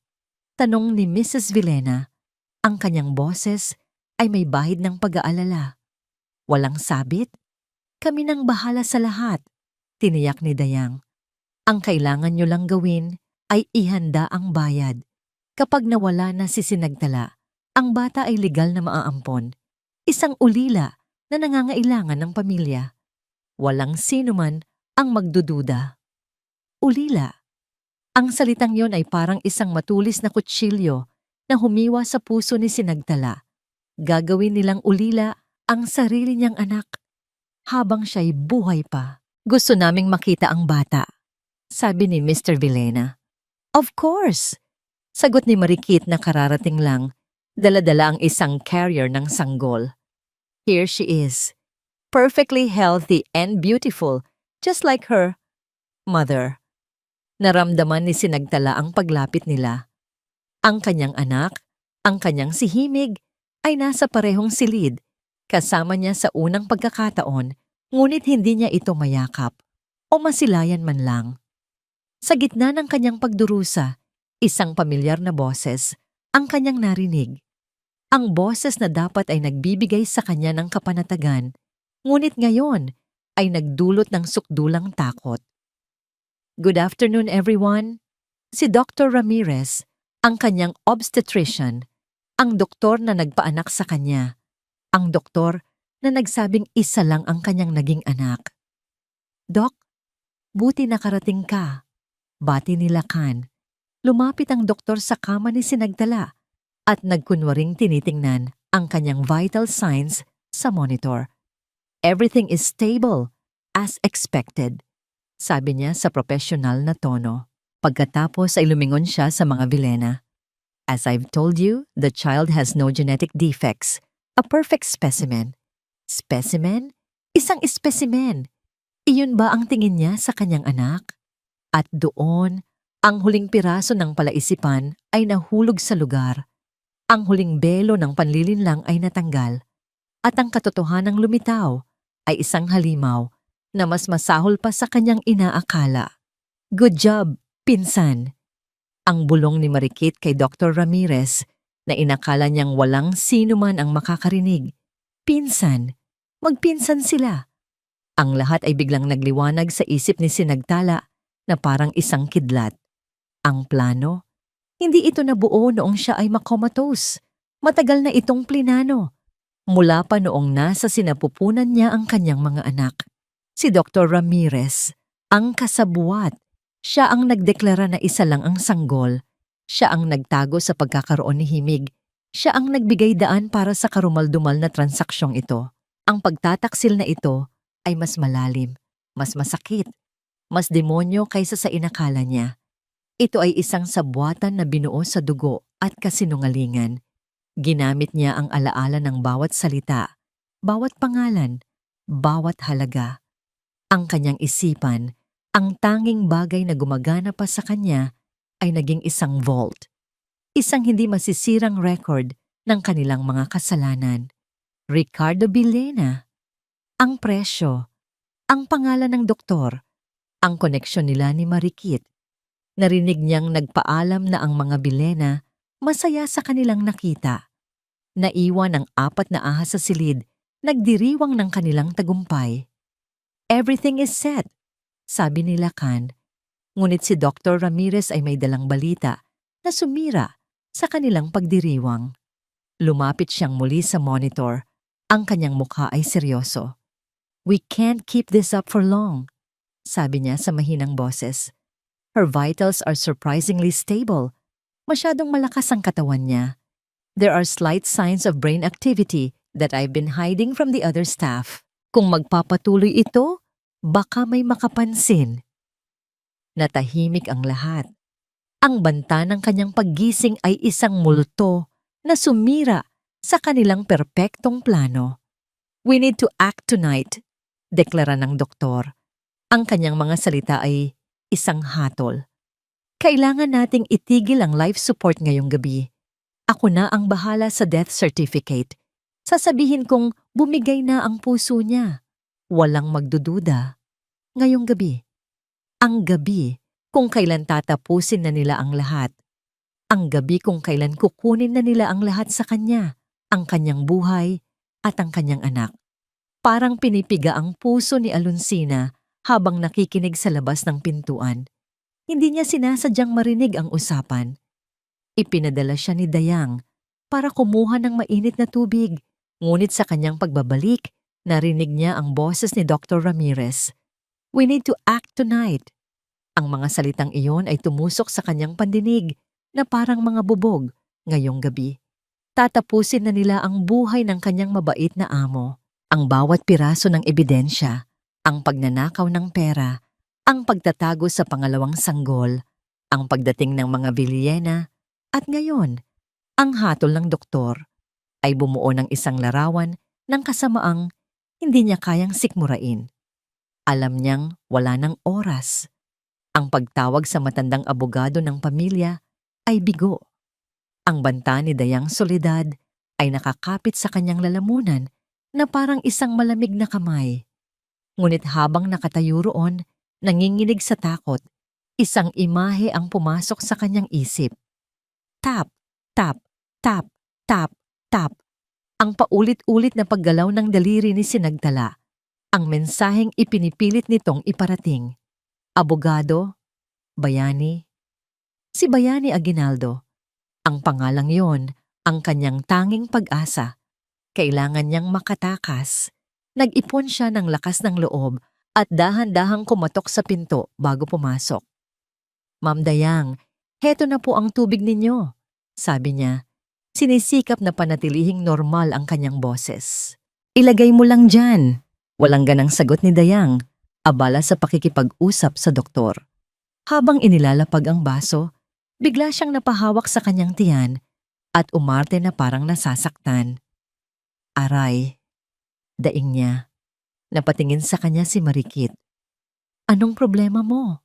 Speaker 1: Tanong ni Mrs. Villena. Ang kanyang boses ay may bahid ng pag-aalala. Walang sabit? Kami nang bahala sa lahat, tiniyak ni Dayang. Ang kailangan nyo lang gawin ay ihanda ang bayad. Kapag nawala na si Sinagtala, ang bata ay legal na maaampon. Isang ulila na nangangailangan ng pamilya. Walang sino man ang magdududa. Ulila. Ang salitang yon ay parang isang matulis na kutsilyo na humiwa sa puso ni Sinagtala. Gagawin nilang ulila ang sarili niyang anak habang siya'y buhay pa. Gusto naming makita ang bata, sabi ni Mr. Villena. Of course! Sagot ni Marikit na kararating lang, dala-dala ang isang carrier ng sanggol. Here she is, perfectly healthy and beautiful, just like her mother. Naramdaman ni Sinagtala ang paglapit nila. Ang kanyang anak, ang kanyang si Himig, ay nasa parehong silid, kasama niya sa unang pagkakataon, ngunit hindi niya ito mayakap o masilayan man lang. Sa gitna ng kanyang pagdurusa, isang pamilyar na boses ang kanyang narinig. Ang boses na dapat ay nagbibigay sa kanya ng kapanatagan, ngunit ngayon ay nagdulot ng sukdulang takot. Good afternoon everyone. Si Dr. Ramirez, ang kanyang obstetrician, ang doktor na nagpaanak sa kanya, ang doktor na nagsabing isa lang ang kanyang naging anak. Doc, buti nakarating ka. Bati ni Lakan. Lumapit ang doktor sa kama ni Sinagtala at nagkunwaring tinitingnan ang kanyang vital signs sa monitor. Everything is stable, as expected, sabi niya sa profesional na tono. Pagkatapos ay lumingon siya sa mga Villena. As I've told you, the child has no genetic defects. A perfect specimen. Specimen? Isang specimen. Iyon ba ang tingin niya sa kanyang anak? At doon, ang huling piraso ng palaisipan ay nahulog sa lugar. Ang huling belo ng panlilinlang ay natanggal. At ang katotohanang lumitaw ay isang halimaw na mas masahol pa sa kanyang inaakala. Good job, pinsan! Ang bulong ni Marikit kay Dr. Ramirez na inakala niyang walang sino man ang makakarinig. Pinsan! Magpinsan sila! Ang lahat ay biglang nagliwanag sa isip ni Sinagtala na parang isang kidlat. Ang plano? Hindi ito nabuo noong siya ay makomatose. Matagal na itong plinano. Mula pa noong nasa sinapupunan niya ang kanyang mga anak. Si Dr. Ramirez, ang kasabuat. Siya ang nagdeklara na isa lang ang sanggol. Siya ang nagtago sa pagkakaroon ni Himig. Siya ang nagbigay daan para sa karumaldumal na transaksyong ito. Ang pagtataksil na ito ay mas malalim, mas masakit, mas demonyo kaysa sa inakala niya. Ito ay isang sabwatan na binuo sa dugo at kasinungalingan. Ginamit niya ang alaala ng bawat salita, bawat pangalan, bawat halaga. Ang kanyang isipan, ang tanging bagay na gumagana pa sa kanya, ay naging isang vault. Isang hindi masisirang record ng kanilang mga kasalanan. Ricardo Villena. Ang presyo, ang pangalan ng doktor, ang koneksyon nila ni Marikit. Narinig niyang nagpaalam na ang mga Villena masaya sa kanilang nakita. Naiwan ang 4 na ahas sa silid, nagdiriwang ng kanilang tagumpay. Everything is set, sabi ni Lakan. Ngunit si Dr. Ramirez ay may dalang balita na sumira sa kanilang pagdiriwang. Lumapit siyang muli sa monitor. Ang kanyang mukha ay seryoso. We can't keep this up for long, sabi niya sa mahinang boses. Her vitals are surprisingly stable. Masyadong malakas ang katawan niya. There are slight signs of brain activity that I've been hiding from the other staff. Kung magpapatuloy ito, baka may makapansin. Natahimik ang lahat. Ang banta ng kanyang paggising ay isang multo na sumira sa kanilang perpektong plano. We need to act tonight, deklara ng doktor. Ang kanyang mga salita ay isang hatol. Kailangan nating itigil ang life support ngayong gabi. Ako na ang bahala sa death certificate. Sasabihin kong bumigay na ang puso niya. Walang magdududa. Ngayong gabi. Ang gabi kung kailan tatapusin na nila ang lahat. Ang gabi kung kailan kukunin na nila ang lahat sa kanya, ang kanyang buhay at ang kanyang anak. Parang pinipiga ang puso ni Alonsina habang nakikinig sa labas ng pintuan. Hindi niya sinasadyang marinig ang usapan. Ipinadala siya ni Dayang para kumuha ng mainit na tubig, ngunit sa kanyang pagbabalik, narinig niya ang boses ni Dr. Ramirez. We need to act tonight. Ang mga salitang iyon ay tumusok sa kanyang pandinig na parang mga bubog. Ngayong gabi, tatapusin na nila ang buhay ng kanyang mabait na amo. Ang bawat piraso ng ebidensya, ang pagnanakaw ng pera, ang pagtatago sa pangalawang sanggol, ang pagdating ng mga Villena, at ngayon, ang hatol ng doktor ay bumuo ng isang larawan ng kasamaang hindi niya kayang sikmurain. Alam niyang wala ng oras. Ang pagtawag sa matandang abogado ng pamilya ay bigo. Ang banta ni Dayang Soledad ay nakakapit sa kanyang lalamunan na parang isang malamig na kamay. Ngunit habang nakatayo roon, nanginginig sa takot, isang imahe ang pumasok sa kanyang isip. Tap, tap, tap, tap, tap. Ang paulit-ulit na paggalaw ng daliri ni Sinagtala. Ang mensaheng ipinipilit nitong iparating. Abogado, Bayani. Si Bayani Aguinaldo. Ang pangalang yon, ang kanyang tanging pag-asa. Kailangan niyang makatakas. Nag-ipon siya ng lakas ng loob at dahan-dahang kumatok sa pinto bago pumasok. Ma'am Dayang, heto na po ang tubig ninyo, sabi niya. Sinisikap na panatilihing normal ang kanyang boses. Ilagay mo lang dyan. Walang ganang sagot ni Dayang, abala sa pakikipag-usap sa doktor. Habang inilalapag ang baso, bigla siyang napahawak sa kanyang tiyan at umarte na parang nasasaktan. Aray, daing niya. Napatingin sa kanya si Marikit. Anong problema mo?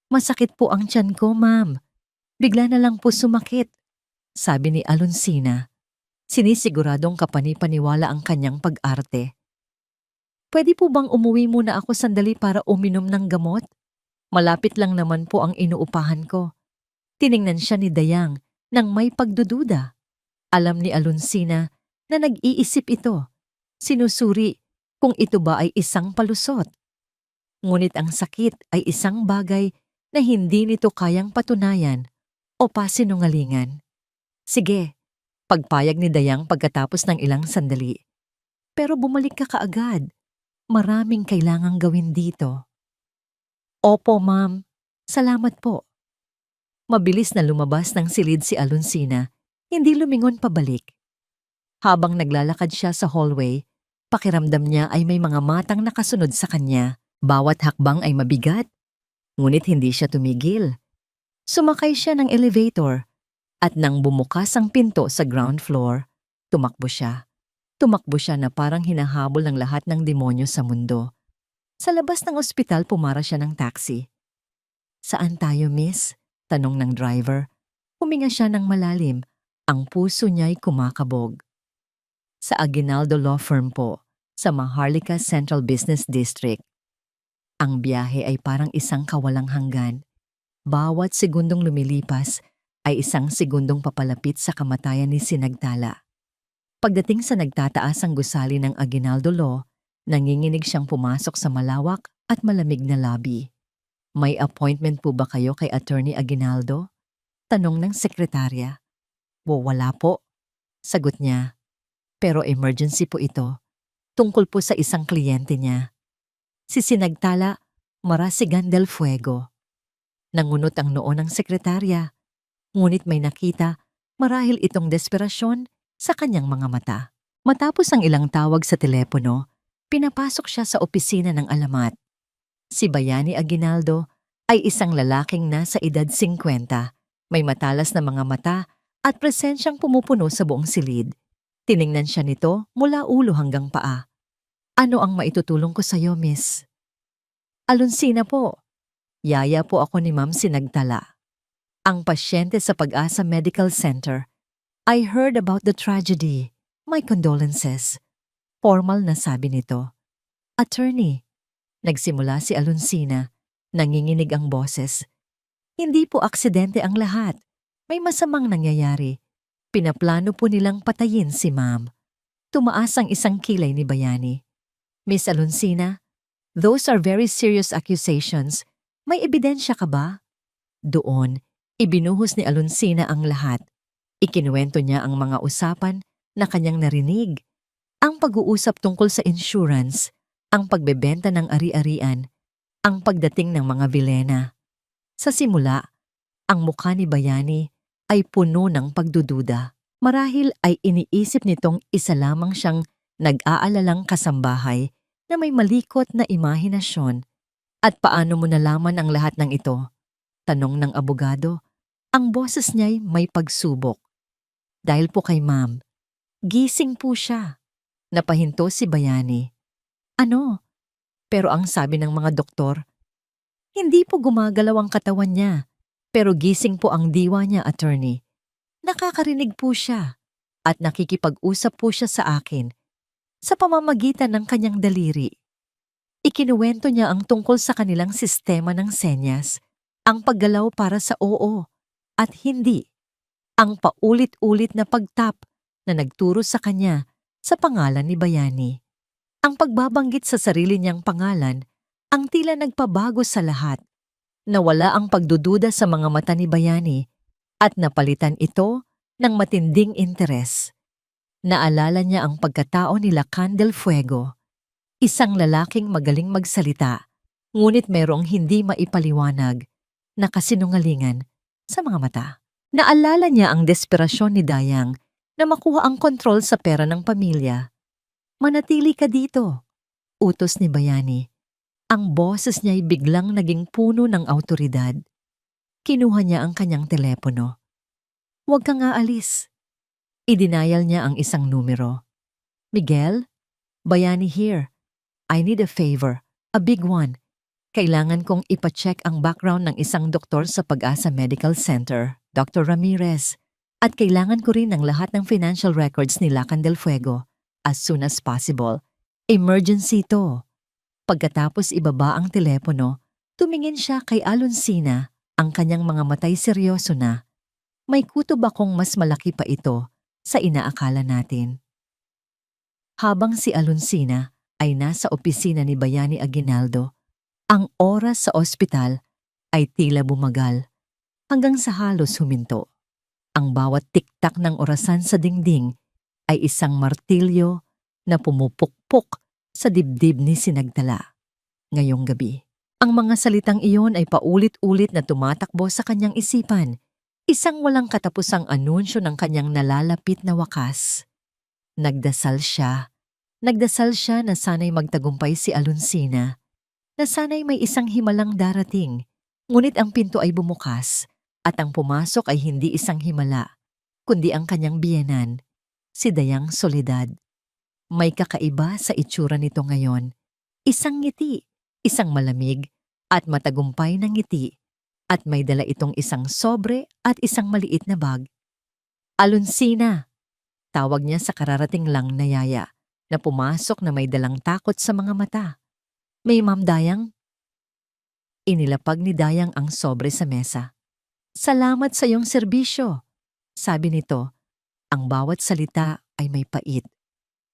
Speaker 1: Masakit po ang tiyan ko, ma'am. Bigla na lang po sumakit, sabi ni Alonsina. Sinisiguradong kapanipaniwala ang kanyang pag-arte. Pwede po bang umuwi muna ako sandali para uminom ng gamot? Malapit lang naman po ang inuupahan ko. Tiningnan siya ni Dayang nang may pagdududa. Alam ni Alonsina na nag-iisip ito. Sinusuri kung ito ba ay isang palusot. Ngunit ang sakit ay isang bagay na hindi nito kayang patunayan o pasinungalingan. Sige, pagpayag ni Dayang pagkatapos ng ilang sandali. Pero bumalik ka kaagad. Maraming kailangang gawin dito. Opo, ma'am. Salamat po. Mabilis na lumabas ng silid si Alonsina, hindi lumingon pabalik. Habang naglalakad siya sa hallway, pakiramdam niya ay may mga matang nakasunod sa kanya. Bawat hakbang ay mabigat. Ngunit hindi siya tumigil. Sumakay siya ng elevator at nang bumukas ang pinto sa ground floor, tumakbo siya. Tumakbo siya na parang hinahabol ng lahat ng demonyo sa mundo. Sa labas ng ospital pumara siya ng taxi. Saan tayo, miss? Tanong ng driver. Huminga siya ng malalim. Ang puso niya'y kumakabog. Sa Aguinaldo Law Firm po, sa Maharlika Central Business District. Ang biyahe ay parang isang kawalang hanggan. Bawat segundong lumilipas ay isang segundong papalapit sa kamatayan ni Sinagtala. Pagdating sa nagtataasang gusali ng Aguinaldo Law, nanginginig siyang pumasok sa malawak at malamig na lobby. May appointment po ba kayo kay Attorney Aguinaldo? Tanong ng sekretarya. Wala po, sagot niya. Pero emergency po ito. Tungkol po sa isang kliyente niya. Si Sinagtala Marasigan del Fuego. Nangunot ang noo ng sekretarya. Ngunit may nakita, marahil itong desperasyon sa kanyang mga mata. Matapos ang ilang tawag sa telepono, pinapasok siya sa opisina ng alamat. Si Bayani Aguinaldo ay isang lalaking nasa edad 50, may matalas na mga mata at presensyang pumupuno sa buong silid. Tiningnan siya nito mula ulo hanggang paa. Ano ang maitutulong ko sa iyo, miss? Alonsina po. Yaya po ako ni Ma'am Sinagtala. Ang pasyente sa Pag-asa Medical Center. I heard about the tragedy. My condolences. Formal na sabi nito. Attorney. Nagsimula si Alonsina. Nanginginig ang boses. Hindi po aksidente ang lahat. May masamang nangyayari. Pinaplano po nilang patayin si Ma'am. Tumaas ang isang kilay ni Bayani. Miss Alonsina, those are very serious accusations. May ebidensya ka ba? Doon, ibinuhos ni Alonsina ang lahat. Ikinuwento niya ang mga usapan na kanyang narinig. Ang pag-uusap tungkol sa insurance, ang pagbebenta ng ari-arian, ang pagdating ng mga Villena. Sa simula, ang mukha ni Bayani ay puno ng pagdududa. Marahil ay iniisip nitong isa lamang siyang nag-aalalang kasambahay na may malikot na imahinasyon. At paano mo nalaman ang lahat ng ito? Tanong ng abogado. Ang boses niya'y may pagsubok. Dahil po kay ma'am, gising po siya. Napahinto si Bayani. Ano? Pero ang sabi ng mga doktor, hindi po gumagalaw ang katawan niya. Pero gising po ang diwa niya, attorney. Nakakarinig po siya. At nakikipag-usap po siya sa akin sa pamamagitan ng kanyang daliri. Ikinuwento niya ang tungkol sa kanilang sistema ng senyas, ang paggalaw para sa oo at hindi, ang paulit-ulit na pagtap na nagturo sa kanya sa pangalan ni Bayani. Ang pagbabanggit sa sarili niyang pangalan ang tila nagpabago sa lahat. Nawala ang pagdududa sa mga mata ni Bayani at napalitan ito ng matinding interes. Naalala niya ang pagkatao nila Candel Fuego, isang lalaking magaling magsalita, ngunit merong hindi maipaliwanag na kasinungalingan sa mga mata. Naalala niya ang desperasyon ni Dayang na makuha ang kontrol sa pera ng pamilya. Manatili ka dito, utos ni Bayani. Ang boses niya'y biglang naging puno ng awtoridad. Kinuha niya ang kanyang telepono. Huwag kang aalis. Idinayal niya ang isang numero. Miguel, Bayani here. I need a favor, a big one. Kailangan kong ipacheck ang background ng isang doktor sa Pag-asa Medical Center, Dr. Ramirez. At kailangan ko rin ang lahat ng financial records ni Candel Fuego as soon as possible. Emergency to. Pagkatapos ibaba ang telepono, tumingin siya kay Alonsina, ang kanyang mga matay seryoso na. May kutob akong mas malaki pa ito sa inaakala natin. Habang si Alonsina ay nasa opisina ni Bayani Aguinaldo, ang oras sa ospital ay tila bumagal hanggang sa halos huminto. Ang bawat tiktak ng orasan sa dingding ay isang martilyo na pumupukpok sa dibdib ni Sinagtala. Ngayong gabi, ang mga salitang iyon ay paulit-ulit na tumatakbo sa kanyang isipan, isang walang katapusang anunsyo ng kanyang nalalapit na wakas. Nagdasal siya na sana'y magtagumpay si Alonsina, na sana'y may isang himalang darating, ngunit ang pinto ay bumukas at ang pumasok ay hindi isang himala, kundi ang kanyang biyenan, si Dayang Soledad. May kakaiba sa itsura nito ngayon, isang ngiti, isang malamig at matagumpay na ngiti, at may dala itong isang sobre at isang maliit na bag. Alonsina, tawag niya sa kararating lang na yaya, na pumasok na may dalang takot sa mga mata. May Ma'am Dayang? Inilapag ni Dayang ang sobre sa mesa. Salamat sa iyong serbisyo, sabi nito. Ang bawat salita ay may pait.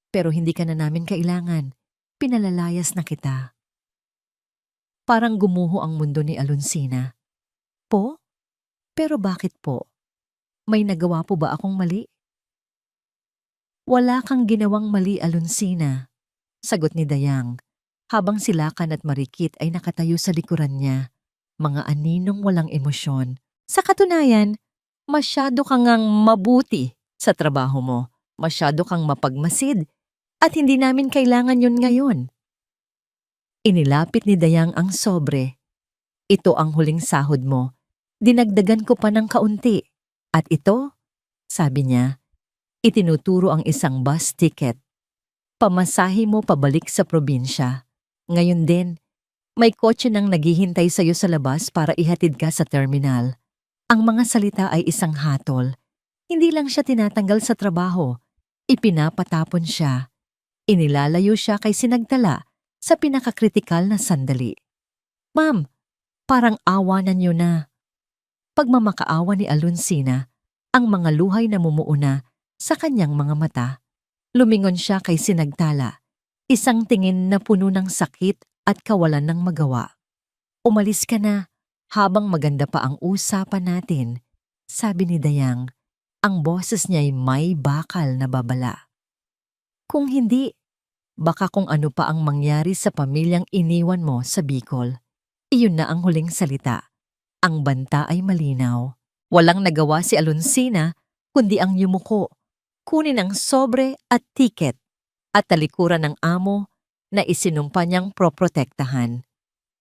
Speaker 1: Pero hindi ka na namin kailangan. Pinalalayas na kita. Parang gumuho ang mundo ni Alonsina. Po? Pero bakit po? May nagawa po ba akong mali? Wala kang ginawang mali, Alonsina, sagot ni Dayang, habang si Lakan at Marikit ay nakatayo sa likuran niya, mga aninong walang emosyon. Sa katunayan, masyado kang ngang mabuti sa trabaho mo, masyado kang mapagmasid, at hindi namin kailangan yun ngayon. Inilapit ni Dayang ang sobre. Ito ang huling sahod mo. Dinagdagan ko pa ng kaunti. At ito, sabi niya, itinuturo ang isang bus ticket. Pamasahe mo pabalik sa probinsya. Ngayon din, may kotse nang naghihintay sa'yo sa labas para ihatid ka sa terminal. Ang mga salita ay isang hatol. Hindi lang siya tinatanggal sa trabaho. Ipinapatapon siya. Inilalayo siya kay Sinagtala sa pinakakritikal na sandali. Ma'am, parang awanan niyo na. Pagmamakaawa ni Alonsina, ang mga luhay na mumuuna sa kanyang mga mata. Lumingon siya kay Sinagtala, isang tingin na puno ng sakit at kawalan ng magawa. Umalis ka na habang maganda pa ang usapan natin, sabi ni Dayang. Ang boses niya'y may bakal na babala. Kung hindi, baka kung ano pa ang mangyari sa pamilyang iniwan mo sa Bicol. Iyon na ang huling salita. Ang banta ay malinaw. Walang nagawa si Alonsina kundi ang yumuko, kunin ang sobre at tiket at talikuran ng amo na isinumpa niyang proprotektahan.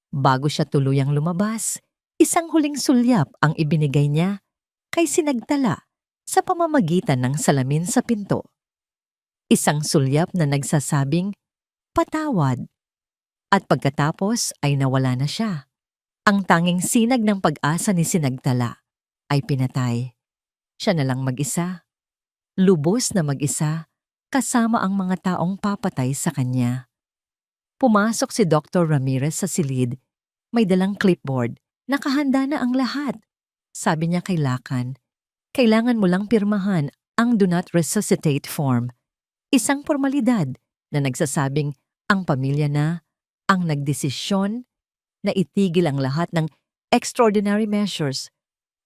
Speaker 1: Bago siya tuluyang lumabas, isang huling sulyap ang ibinigay niya kay Sinagtala sa pamamagitan ng salamin sa pinto. Isang sulyap na nagsasabing, "Patawad." At pagkatapos ay nawala na siya. Ang tanging sinag ng pag-asa ni Sinagtala ay pinatay. Siya na lang mag-isa, lubos na mag-isa, kasama ang mga taong papatay sa kanya. Pumasok si Dr. Ramirez sa silid. May dalang clipboard. Nakahanda na ang lahat. Sabi niya kay Lakan, kailangan mo lang pirmahan ang Do Not Resuscitate form. Isang formalidad na nagsasabing ang pamilya na ang nagdesisyon na itigil ang lahat ng extraordinary measures.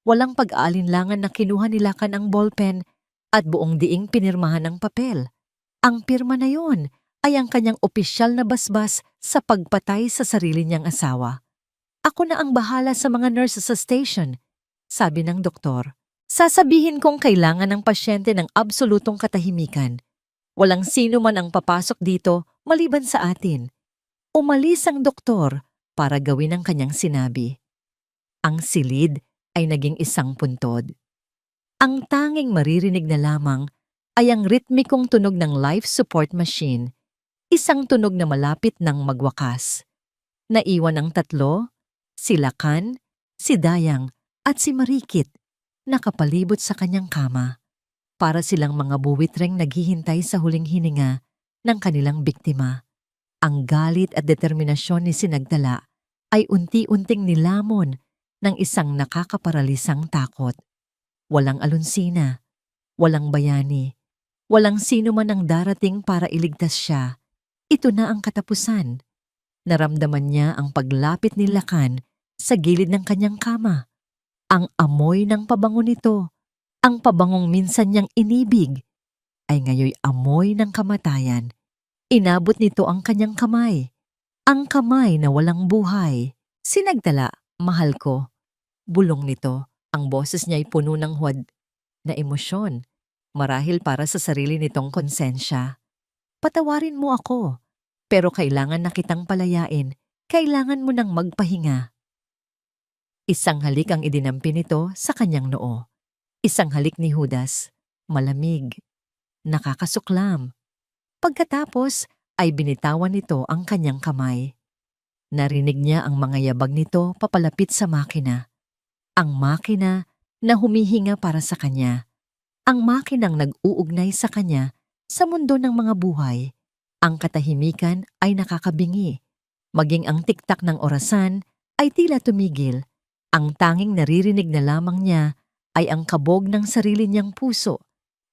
Speaker 1: Walang pag-aalinlangan na kinuha ni Lakan ang ballpen at buong diing pinirmahan ng papel. Ang pirma na yon ay ang kanyang opisyal na basbas sa pagpatay sa sarili niyang asawa. "Ako na ang bahala sa mga nurses sa station," sabi ng doktor. "Sasabihin kong kailangan ng pasyente ng absolutong katahimikan. Walang sino man ang papasok dito maliban sa atin." Umalis ang doktor para gawin ang kanyang sinabi. Ang silid ay naging isang puntod. Ang tanging maririnig na lamang ay ang ritmikong tunog ng life support machine, isang tunog na malapit ng magwakas. Naiwan ang tatlo, si Lakan, si Dayang at si Marikit, nakapalibot sa kanyang kama. Para silang mga buwitreng naghihintay sa huling hininga ng kanilang biktima. Ang galit at determinasyon ni Sinagtala ay unti-unting nilamon ng isang nakakaparalisang takot. Walang Alonsina, walang bayani, walang sino man ang darating para iligtas siya. Ito na ang katapusan. Naramdaman niya ang paglapit ni Lakan sa gilid ng kanyang kama. Ang amoy ng pabango nito, ang pabangong minsan niyang inibig, ay ngayoy amoy ng kamatayan. Inabot nito ang kanyang kamay. Ang kamay na walang buhay. "Sinagtala, mahal ko." Bulong nito. Ang boses niya ay puno ng huwad na emosyon, marahil para sa sarili nitong konsensya. "Patawarin mo ako, pero kailangan na kitang palayain. Kailangan mo nang magpahinga." Isang halik ang idinampi nito sa kanyang noo. Isang halik ni Judas, malamig, nakakasuklam. Pagkatapos ay binitawan nito ang kanyang kamay. Narinig niya ang mga yabag nito papalapit sa makina. Ang makina na humihinga para sa kanya. Ang makinang nag-uugnay sa kanya sa mundo ng mga buhay. Ang katahimikan ay nakakabingi. Maging ang tiktak ng orasan ay tila tumigil. Ang tanging naririnig na lamang niya ay ang kabog ng sarili niyang puso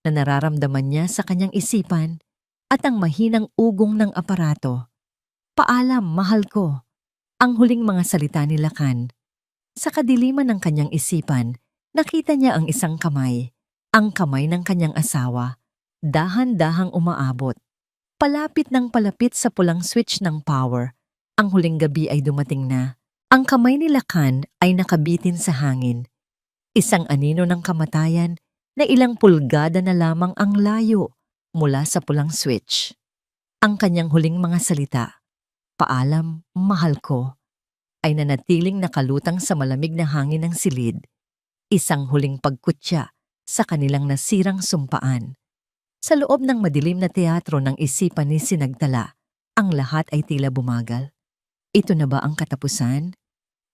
Speaker 1: na nararamdaman niya sa kanyang isipan at ang mahinang ugong ng aparato. "Paalam, mahal ko." Ang huling mga salita ni Lakan. Sa kadiliman ng kanyang isipan, nakita niya ang isang kamay. Ang kamay ng kanyang asawa. Dahan-dahang umaabot. Palapit ng palapit sa pulang switch ng power. Ang huling gabi ay dumating na. Ang kamay ni Lakan ay nakabitin sa hangin. Isang anino ng kamatayan na ilang pulgada na lamang ang layo mula sa pulang switch. Ang kanyang huling mga salita, "Paalam, mahal ko," ay nanatiling nakalutang sa malamig na hangin ng silid. Isang huling pagkutya sa kanilang nasirang sumpaan. Sa loob ng madilim na teatro ng isipan ni Sinagtala, ang lahat ay tila bumagal. Ito na ba ang katapusan?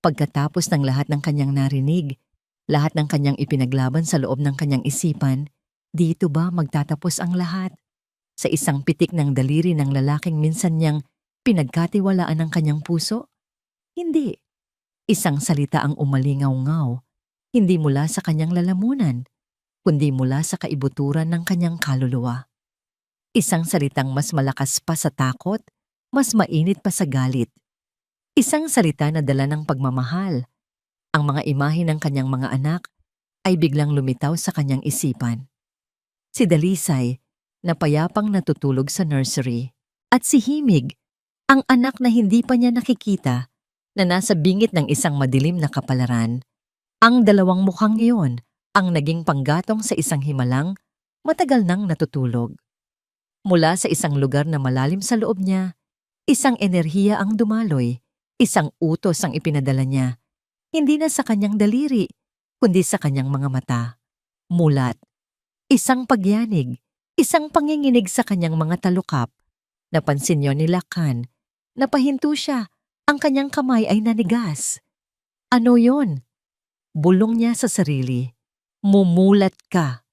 Speaker 1: Pagkatapos ng lahat ng kanyang narinig, lahat ng kanyang ipinaglaban sa loob ng kanyang isipan, dito ba magtatapos ang lahat? Sa isang pitik ng daliri ng lalaking minsan niyang pinagkatiwalaan ng kanyang puso? Hindi. Isang salita ang umalingaw-ngaw, hindi mula sa kanyang lalamunan, kundi mula sa kaibuturan ng kanyang kaluluwa. Isang salitang mas malakas pa sa takot, mas mainit pa sa galit. Isang salita na dala ng pagmamahal. Ang mga imahe ng kanyang mga anak ay biglang lumitaw sa kanyang isipan. Si Dalisay, na payapang natutulog sa nursery, at si Himig, ang anak na hindi pa niya nakikita, na nasa bingit ng isang madilim na kapalaran. Ang dalawang mukhang iyon ang naging panggatong sa isang himalang matagal nang natutulog. Mula sa isang lugar na malalim sa loob niya, isang enerhiya ang dumaloy, isang utos ang ipinadala niya, hindi na sa kanyang daliri, kundi sa kanyang mga mata. Mulat, isang pagyanig, isang panginginig sa kanyang mga talukap. Napansin niyo ni Lakan, napahinto siya, ang kanyang kamay ay nanigas. Ano yon? Bulong niya sa sarili. Mumulat ka.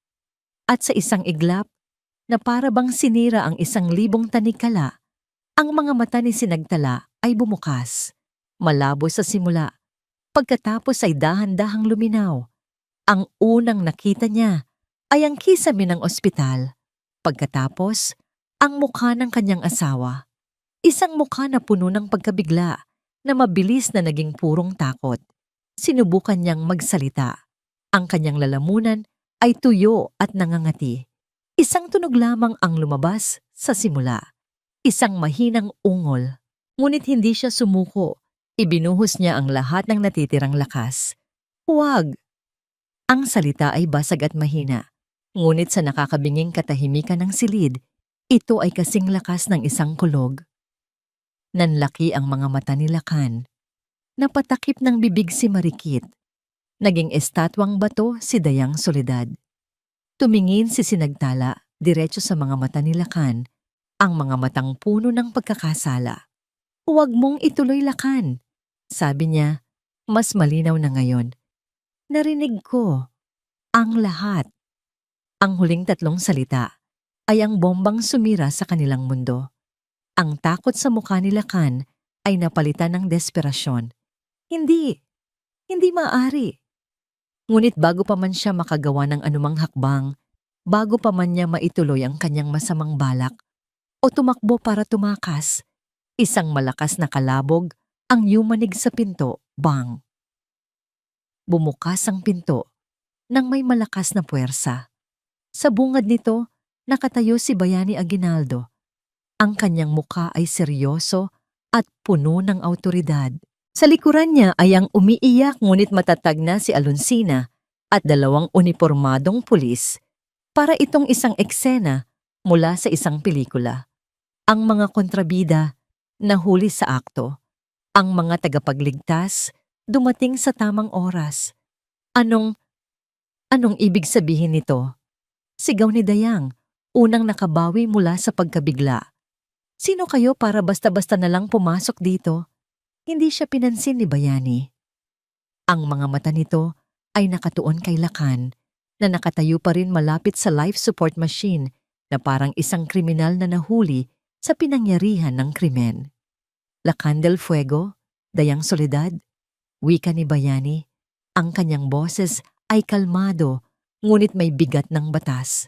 Speaker 1: At sa isang iglap, na para bang sinira ang 1,000 tanikala, ang mga mata ni Sinagtala ay bumukas. Malabo sa simula. Pagkatapos ay dahan-dahang luminaw. Ang unang nakita niya ay ang kisame ng ospital. Pagkatapos, ang mukha ng kanyang asawa. Isang mukha na puno ng pagkabigla na mabilis na naging purong takot. Sinubukan niyang magsalita. Ang kanyang lalamunan ay tuyo at nangangati. Isang tunog lamang ang lumabas sa simula. Isang mahinang ungol. Ngunit hindi siya sumuko. Ibinuhos niya ang lahat ng natitirang lakas. Huwag! Ang salita ay basag at mahina. Ngunit sa nakakabinging katahimikan ng silid, ito ay kasing lakas ng isang kulog. Nanlaki ang mga mata ni Lakan. Napatakip ng bibig si Marikit. Naging estatwang bato si Dayang Soledad. Tumingin si Sinagtala diretso sa mga mata ni Lakan, ang mga matang puno ng pagkakasala. Huwag mong ituloy, Lakan. Sabi niya, mas malinaw na ngayon. Narinig ko ang lahat. Ang huling 3 salita ay ang bombang sumira sa kanilang mundo. Ang takot sa mukha ni Lakan ay napalitan ng desperasyon. Hindi maaari. Ngunit bago pa man siya makagawa ng anumang hakbang, bago pa man niya maituloy ang kanyang masamang balak o tumakbo para tumakas, isang malakas na kalabog ang yumanig sa pinto, bang. Bumukas ang pinto nang may malakas na puwersa. Sa bungad nito, nakatayo si Bayani Aguinaldo. Ang kanyang mukha ay seryoso at puno ng awtoridad. Sa likuran niya ay ang umiiyak ngunit matatag na si Alonsina at 2 unipormadong pulis para itong isang eksena mula sa isang pelikula. Ang mga kontrabida nahuli sa akto. Ang mga tagapagligtas dumating sa tamang oras. Anong ibig sabihin nito? Sigaw ni Dayang, unang nakabawi mula sa pagkabigla. Sino kayo para basta-basta na lang pumasok dito? Hindi siya pinansin ni Bayani. Ang mga mata nito ay nakatuon kay Lakan na nakatayo pa rin malapit sa life support machine na parang isang kriminal na nahuli sa pinangyarihan ng krimen. Lakan del Fuego, Dayang Soledad, wika ni Bayani. Ang kanyang boses ay kalmado ngunit may bigat ng batas.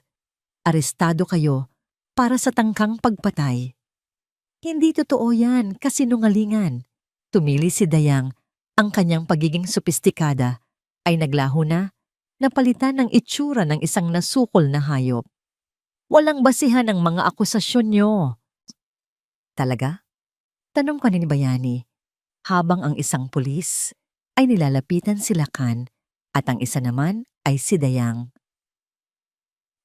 Speaker 1: Arestado kayo para sa tangkang pagpatay. Hindi totoo yan, kasinungalingan. Tumili si Dayang. Ang kanyang pagiging sopistikada ay naglaho na, napalitan ng itsura ng isang nasukol na hayop. Walang basihan ang mga akusasyon niyo. Talaga? Tanong ko ni Bayani, habang ang isang pulis ay nilalapitan si Lakan at ang isa naman ay si Dayang.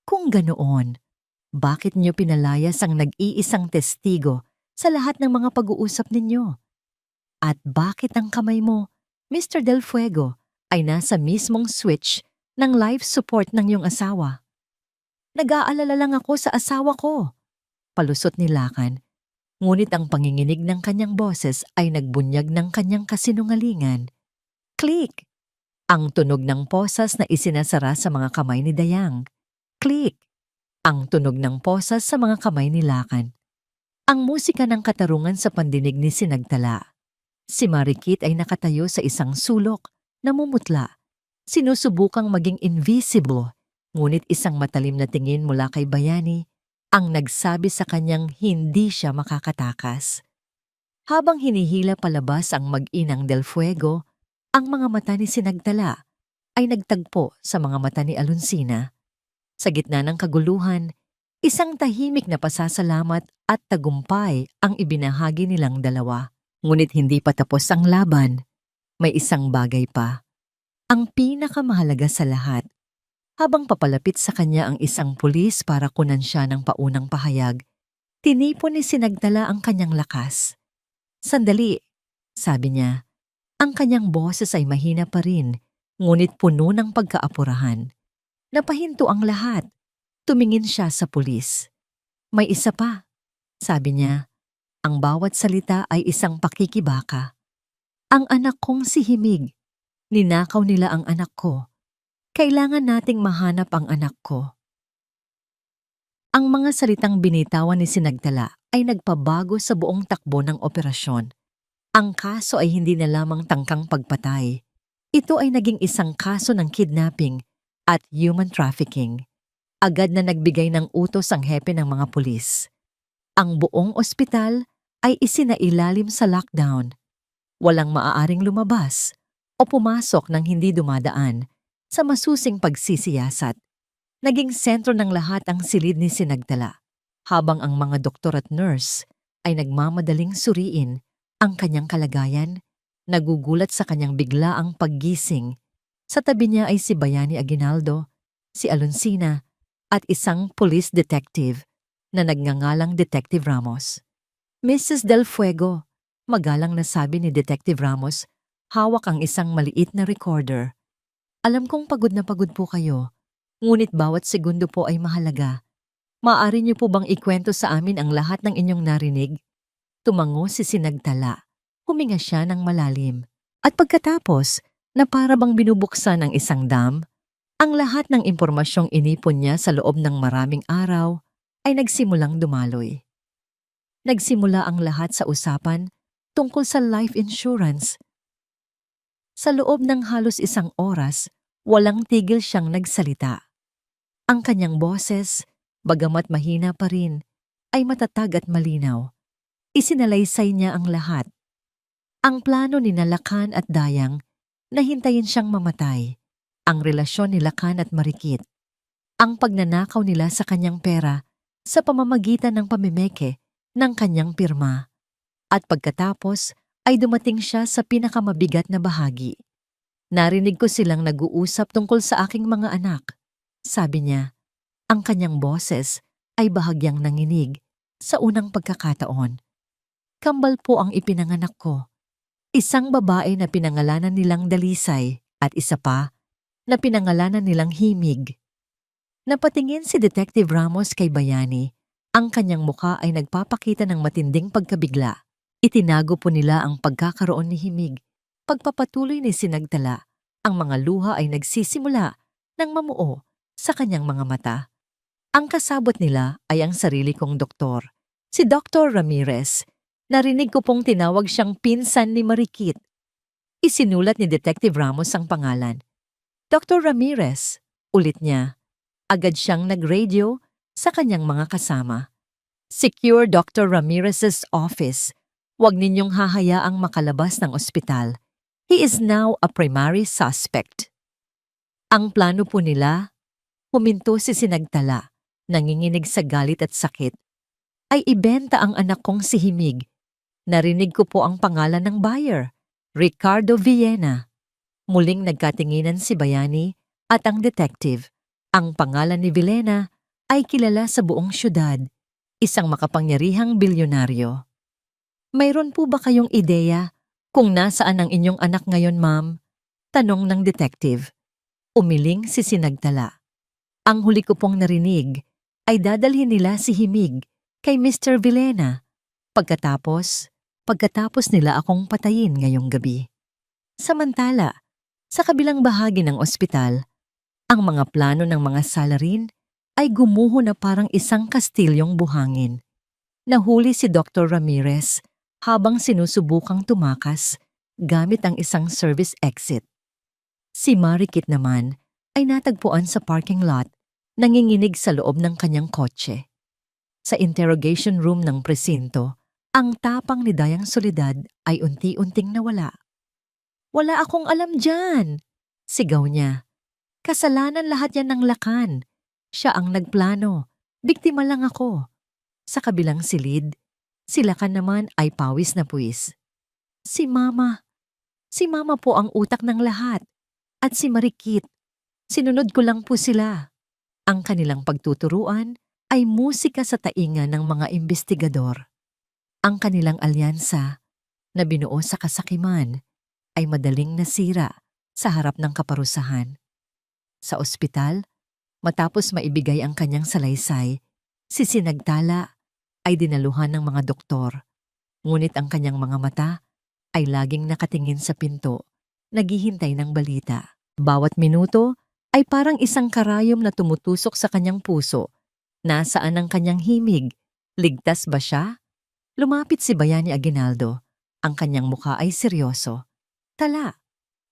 Speaker 1: Kung ganoon, bakit niyo pinalayas ang nag-iisang testigo sa lahat ng mga pag-uusap ninyo? At bakit ang kamay mo, Mr. Del Fuego, ay nasa mismong switch ng life support ng iyong asawa? Nag-aalala lang ako sa asawa ko, palusot ni Lakan. Ngunit ang panginginig ng kanyang boses ay nagbunyag ng kanyang kasinungalingan. Click! Ang tunog ng posas na isinasara sa mga kamay ni Dayang. Click! Ang tunog ng posas sa mga kamay ni Lakan. Ang musika ng katarungan sa pandinig ni Sinagtala. Si Marikit ay nakatayo sa isang sulok, namumutla. Sinusubukang maging invisible, ngunit isang matalim na tingin mula kay Bayani ang nagsabi sa kanyang hindi siya makakatakas. Habang hinihila palabas ang mag-inang Del Fuego, ang mga mata ni Sinagtala ay nagtagpo sa mga mata ni Alonsina. Sa gitna ng kaguluhan, isang tahimik na pasasalamat at tagumpay ang ibinahagi nilang dalawa. Ngunit hindi pa tapos ang laban. May isang bagay pa. Ang pinakamahalaga sa lahat, habang papalapit sa kanya ang isang pulis para kunan siya ng paunang pahayag, tinipon ni Sinagtala ang kanyang lakas. Sandali, sabi niya. Ang kanyang boses ay mahina pa rin, ngunit puno ng pagkaapurahan. Napahinto ang lahat. Tumingin siya sa pulis. May isa pa, sabi niya. Ang bawat salita ay isang pakikibaka. Ang anak kong si Himig. Ninakaw nila ang anak ko. Kailangan nating mahanap ang anak ko. Ang mga salitang binitawan ni Sinagtala ay nagpabago sa buong takbo ng operasyon. Ang kaso ay hindi na lamang tangkang pagpatay. Ito ay naging isang kaso ng kidnapping at human trafficking. Agad na nagbigay ng utos ang hepe ng mga pulis. Ang buong ospital ay isinailalim sa lockdown. Walang maaaring lumabas o pumasok ng hindi dumadaan sa masusing pagsisiyasat. Naging sentro ng lahat ang silid ni Sinagtala, habang ang mga doktor at nurse ay nagmamadaling suriin ang kanyang kalagayan. Nagugulat sa kanyang biglaang paggising. Sa tabi niya ay si Bayani Aguinaldo, si Alonsina, at isang police detective na nagngangalang Detective Ramos. Mrs. Del Fuego, magalang na sabi ni Detective Ramos, hawak ang isang maliit na recorder. Alam kong pagod na pagod po kayo, ngunit bawat segundo po ay mahalaga. Maaari niyo po bang ikwento sa amin ang lahat ng inyong narinig? Tumango si Sinagtala. Huminga siya ng malalim. At pagkatapos, na para bang binubuksan ang isang dam, ang lahat ng impormasyong inipon niya sa loob ng maraming araw ay nagsimulang dumaloy. Nagsimula ang lahat sa usapan tungkol sa life insurance. Sa loob ng halos isang oras, walang tigil siyang nagsalita. Ang kanyang boses, bagamat mahina pa rin, ay matatag at malinaw. Isinalaysay niya ang lahat. Ang plano ni Lakan at Dayang na hintayin siyang mamatay, ang relasyon ni Lakan at Marikit, ang pagnanakaw nila sa kanyang pera sa pamamagitan ng pamimeke ng kanyang pirma. At pagkatapos ay dumating siya sa pinakamabigat na bahagi. Narinig ko silang nag-uusap tungkol sa aking mga anak. Sabi niya, ang kanyang boses ay bahagyang nanginig sa unang pagkakataon. Kambal po ang ipinanganak ko. Isang babae na pinangalanan nilang Dalisay at isa pa na pinangalanan nilang Himig. Napatingin si Detective Ramos kay Bayani. Ang kanyang muka ay nagpapakita ng matinding pagkabigla. Itinago po nila ang pagkakaroon ni Himig. Pagpapatuloy ni Sinagtala, ang mga luha ay nagsisimula ng mamuo sa kanyang mga mata. Ang kasabot nila ay ang sarili kong doktor, si Dr. Ramirez. Narinig ko pong tinawag siyang pinsan ni Marikit. Isinulat ni Detective Ramos ang pangalan. Dr. Ramirez, ulit niya. Agad siyang nag-radio sa kanyang mga kasama. Secure Dr. Ramirez's office. Huwag ninyong hahayaang makalabas ng ospital. He is now a primary suspect. Ang plano po nila, huminto si Sinagtala, nanginginig sa galit at sakit, ay ibenta ang anak kong si Himig. Narinig ko po ang pangalan ng buyer, Ricardo Villena. Muling nagkatinginan si Bayani at ang detective. Ang pangalan ni Villena ay kilala sa buong syudad, isang makapangyarihang bilyonaryo. Mayroon po ba kayong ideya kung nasaan ang inyong anak ngayon, ma'am? Tanong ng detective. Umiling si Sinagtala. Ang huli ko pong narinig ay dadalhin nila si Himig kay Mr. Villena. Pagkatapos nila akong patayin ngayong gabi. Samantala, sa kabilang bahagi ng ospital, ang mga plano ng mga salarin ay gumuho na parang isang kastilyong buhangin. Nahuli si Dr. Ramirez habang sinusubukang tumakas gamit ang isang service exit. Si Marikit naman ay natagpuan sa parking lot, nanginginig sa loob ng kanyang kotse. Sa interrogation room ng presinto, ang tapang ni Dayang Soledad ay unti-unting nawala. Wala akong alam dyan, sigaw niya. Kasalanan lahat yan ng Lakan. Siya ang nagplano. Biktima lang ako. Sa kabilang silid, si Lakan naman ay pawis na puwis. Si Mama po ang utak ng lahat. at si Marikit. Sinunod ko lang po sila. Ang kanilang pagtuturuan ay musika sa tainga ng mga investigador. Ang kanilang alyansa na binuo sa kasakiman ay madaling nasira sa harap ng kaparusahan. Sa ospital, matapos maibigay ang kanyang salaysay, si Sinagtala ay dinaluhan ng mga doktor. Ngunit ang kanyang mga mata ay laging nakatingin sa pinto, naghihintay ng balita. Bawat minuto ay parang isang karayom na tumutusok sa kanyang puso. Nasaan ang kanyang himig? Ligtas ba siya? Lumapit si Bayani Aguinaldo. Ang kanyang mukha ay seryoso. Tala,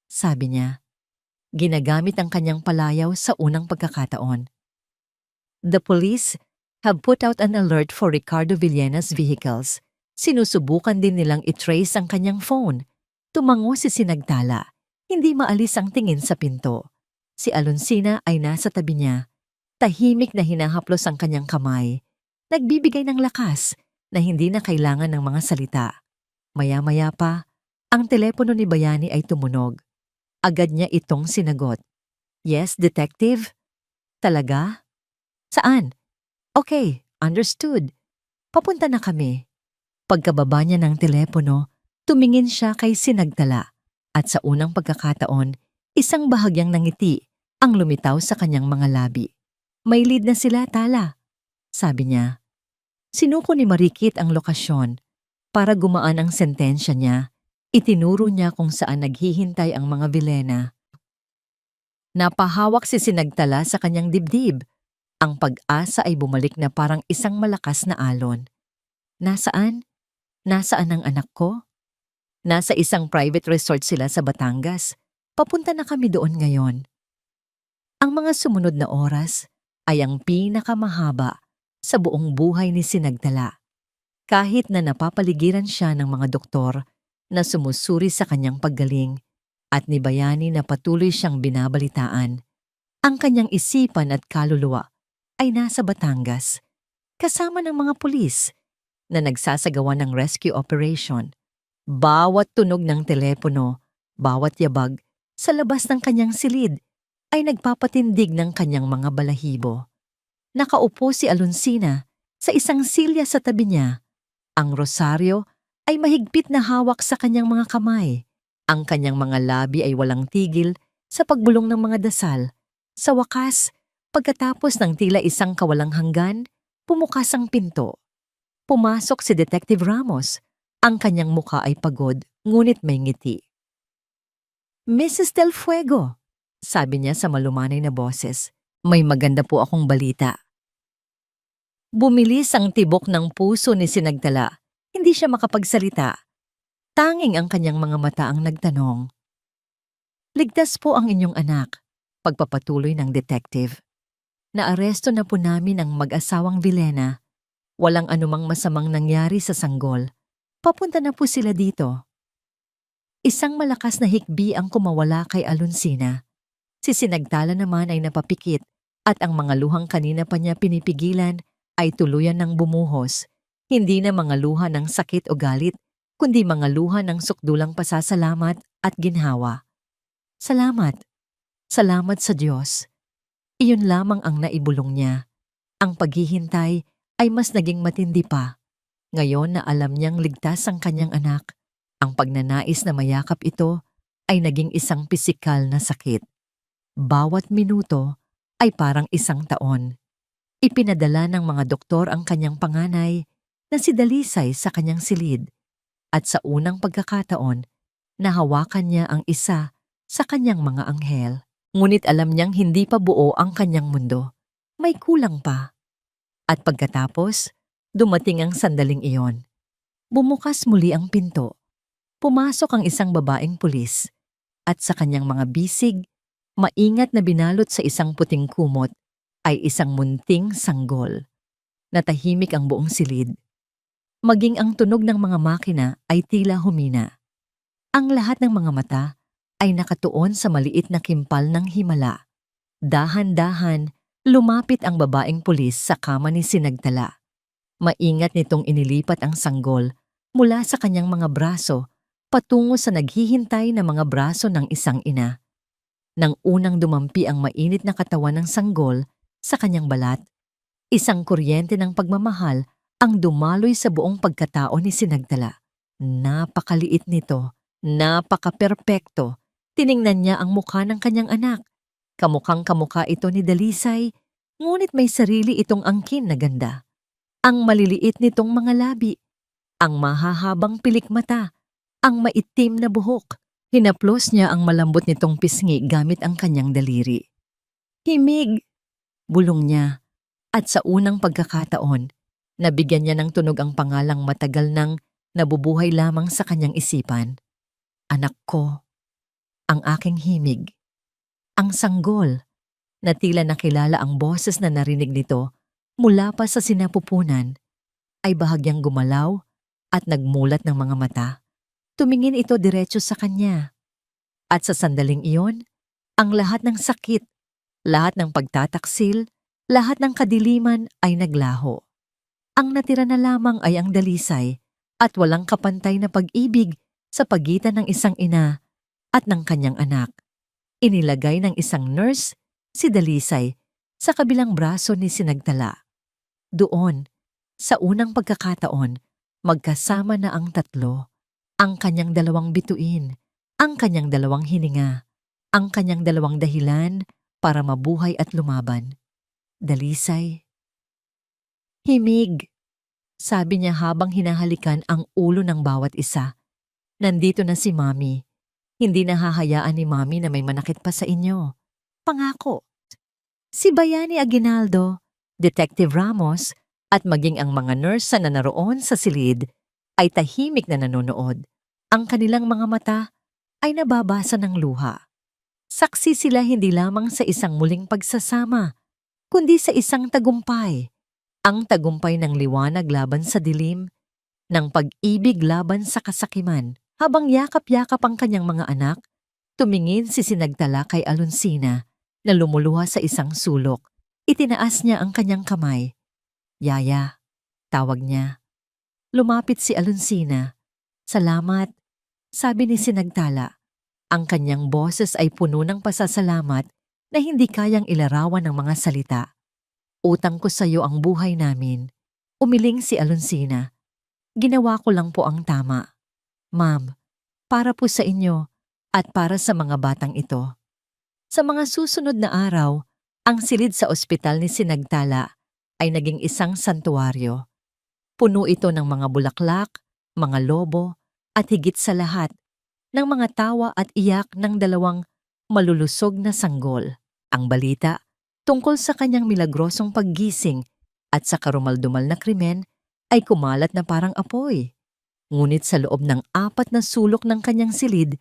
Speaker 1: sabi niya. Ginagamit ang kanyang palayaw sa unang pagkakataon. The police have put out an alert for Ricardo Villena's vehicles. Sinusubukan din nilang i-trace ang kanyang phone. Tumango si Sinagtala. Hindi maalis ang tingin sa pinto. Si Alonsina ay nasa tabi niya. Tahimik na hinahaplos ang kanyang kamay. Nagbibigay ng lakas na hindi na kailangan ng mga salita. Maya-maya pa, ang telepono ni Bayani ay tumunog. Agad niya itong sinagot. Yes, detective? Talaga? Saan? Okay, understood. Papunta na kami. Pagkababa niya ng telepono, tumingin siya kay Sinagtala at sa unang pagkakataon, isang bahagyang nangiti ang lumitaw sa kanyang mga labi. May lead na sila, Tala, sabi niya. Sinuko ni Marikit ang lokasyon. Para gumaan ang sentensya niya, itinuro niya kung saan naghihintay ang mga Villena. Napahawak si Sinagtala sa kanyang dibdib. Ang pag-asa ay bumalik na parang isang malakas na alon. Nasaan? Nasaan ang anak ko? Nasa isang private resort sila sa Batangas. Papunta na kami doon ngayon. Ang mga sumunod na oras ay ang pinakamahaba sa buong buhay ni Sinagtala. Kahit na napapaligiran siya ng mga doktor na sumusuri sa kanyang paggaling at ni Bayani na patuloy siyang binabalitaan, ang kanyang isipan at kaluluwa ay nasa Batangas, kasama ng mga pulis na nagsasagawa ng rescue operation. Bawat tunog ng telepono, bawat yabag sa labas ng kanyang silid ay nagpapatindig ng kanyang mga balahibo. Nakaupo si Alonsina sa isang silya sa tabi niya. Ang rosaryo ay mahigpit na hawak sa kanyang mga kamay. Ang kanyang mga labi ay walang tigil sa pagbulong ng mga dasal. Sa wakas, pagkatapos ng tila isang kawalang hanggan, pumukas ang pinto. Pumasok si Detective Ramos. Ang kanyang mukha ay pagod, ngunit may ngiti. Mrs. Del Fuego, sabi niya sa malumanay na boses, may maganda po akong balita. Bumilis ang tibok ng puso ni Sinagtala. Hindi siya makapagsalita. Tanging ang kanyang mga mata ang nagtanong. Ligtas po ang inyong anak, pagpapatuloy ng detective. Naaresto na po namin ang mag-asawang Villena. Walang anumang masamang nangyari sa sanggol. Papunta na po sila dito. Isang malakas na hikbi ang kumawala kay Alonsina. Si Sinagtala naman ay napapikit at ang mga luhang kanina pa niya pinipigilan ay tuluyan ng bumuhos. Hindi na mga luha ng sakit o galit, kundi mga luha ng sukdulang pasasalamat at ginhawa. Salamat. Salamat sa Diyos. Iyon lamang ang naibulong niya. Ang paghihintay ay mas naging matindi pa. Ngayon na alam niyang ligtas ang kanyang anak, ang pagnanais na mayakap ito ay naging isang pisikal na sakit. Bawat minuto ay parang isang taon. Ipinadala ng mga doktor ang kanyang panganay na si Dalisay sa kanyang silid at sa unang pagkakataon, nahawakan niya ang isa sa kanyang mga anghel. Ngunit alam niyang hindi pa buo ang kanyang mundo. May kulang pa. At pagkatapos, dumating ang sandaling iyon. Bumukas muli ang pinto. Pumasok ang isang babaeng pulis at sa kanyang mga bisig, maingat na binalot sa isang puting kumot, ay isang munting sanggol. Natahimik ang buong silid. Maging ang tunog ng mga makina ay tila humina. Ang lahat ng mga mata ay nakatuon sa maliit na kimpal ng himala. Dahan-dahan, lumapit ang babaeng pulis sa kama ni Sinagtala. Maingat nitong inilipat ang sanggol mula sa kanyang mga braso patungo sa naghihintay na mga braso ng isang ina. Nang unang dumampi ang mainit na katawan ng sanggol sa kanyang balat, isang kuryente ng pagmamahal ang dumaloy sa buong pagkatao ni Sinagtala. Napakaliit nito, napaka-perpekto. Tiningnan niya ang mukha ng kanyang anak. Kamukhang kamukha ito ni Dalisay, ngunit may sarili itong angkin na ganda. Ang maliliit nitong mga labi, ang mahahabang pilik mata, ang maitim na buhok. Hinaplos niya ang malambot nitong pisngi gamit ang kanyang daliri. Himig! Bulong niya, at sa unang pagkakataon, nabigyan niya ng tunog ang pangalang matagal nang nabubuhay lamang sa kanyang isipan. Anak ko, ang aking himig. Ang sanggol, na tila nakilala ang boses na narinig nito mula pa sa sinapupunan, ay bahagyang gumalaw at nagmulat ng mga mata. Tumingin ito diretso sa kanya. At sa sandaling iyon, ang lahat ng sakit, lahat ng pagtataksil, lahat ng kadiliman ay naglaho. Ang natira na lamang ay ang dalisay at walang kapantay na pag-ibig sa pagitan ng isang ina at ng kanyang anak. Inilagay ng isang nurse si Dalisay sa kabilang braso ni Sinagtala. Doon, sa unang pagkakataon, magkasama na ang tatlo. Ang kanyang dalawang bituin, ang kanyang dalawang hininga, ang kanyang dalawang dahilan para mabuhay at lumaban. Dalisay. Himig, sabi niya habang hinahalikan ang ulo ng bawat isa. Nandito na si Mami. Hindi nahahayaan ni Mami na may manakit pa sa inyo. Pangako. Si Bayani Aguinaldo, Detective Ramos, at maging ang mga nurse na naroon sa silid ay tahimik na nanonood. Ang kanilang mga mata ay nababasa ng luha. Saksi sila hindi lamang sa isang muling pagsasama, kundi sa isang tagumpay. Ang tagumpay ng liwanag laban sa dilim, ng pag-ibig laban sa kasakiman. Habang yakap-yakap ang kanyang mga anak, tumingin si Sinagtala kay Alonsina na lumuluha sa isang sulok. Itinaas niya ang kanyang kamay. Yaya, tawag niya. Lumapit si Alonsina. Salamat, sabi ni Sinagtala. Ang kanyang boses ay puno ng pasasalamat na hindi kayang ilarawan ng mga salita. Utang ko sa iyo ang buhay namin. Umiling si Alonsina. Ginawa ko lang po ang tama. Ma'am, para po sa inyo at para sa mga batang ito. Sa mga susunod na araw, ang silid sa ospital ni Sinagtala ay naging isang santuaryo. Puno ito ng mga bulaklak, mga lobo, at higit sa lahat, ng mga tawa at iyak ng dalawang malulusog na sanggol. Ang balita tungkol sa kanyang milagrosong paggising at sa karumaldumal na krimen ay kumalat na parang apoy. Ngunit sa loob ng 4 na sulok ng kanyang silid,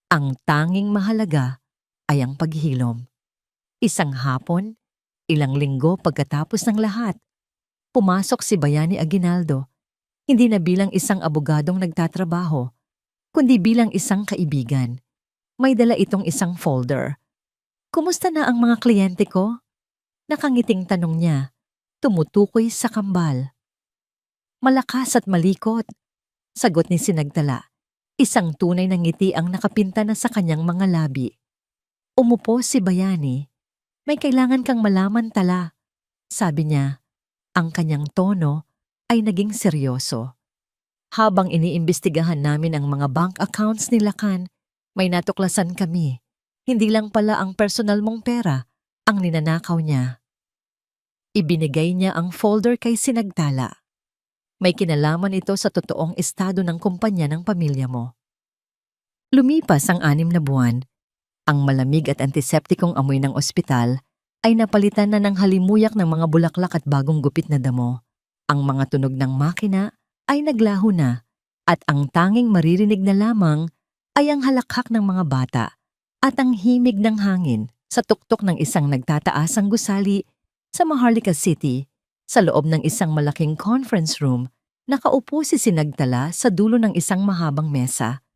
Speaker 1: ang tanging mahalaga ay ang paghilom. Isang hapon, ilang linggo pagkatapos ng lahat, pumasok si Bayani Aguinaldo, hindi na bilang isang abogadong nagtatrabaho, kundi bilang isang kaibigan. May dala itong isang folder. Kumusta na ang mga kliyente ko? Nakangiting tanong niya, tumutukoy sa kambal. Malakas at malikot, sagot ni Sinagtala. Isang tunay na ngiti ang nakapinta na sa kanyang mga labi. Umupo si Bayani. May kailangan kang malaman, Tala. Sabi niya, ang kanyang tono ay naging seryoso. Habang iniimbestigahan namin ang mga bank accounts ni Lacan, may natuklasan kami. Hindi lang pala ang personal mong pera ang ninanakaw niya. Ibinigay niya ang folder kay Sinagtala. May kinalaman ito sa totoong estado ng kumpanya ng pamilya mo. Lumipas ang 6 na buwan. Ang malamig at antiseptikong amoy ng ospital ay napalitan na ng halimuyak ng mga bulaklak at bagong gupit na damo. Ang mga tunog ng makina ay naglaho na at ang tanging maririnig na lamang ay ang halakhak ng mga bata at ang himig ng hangin sa tuktok ng isang nagtataasang gusali sa Maharlika City. Sa loob ng isang malaking conference room, nakaupo si Sinagtala sa dulo ng isang mahabang mesa.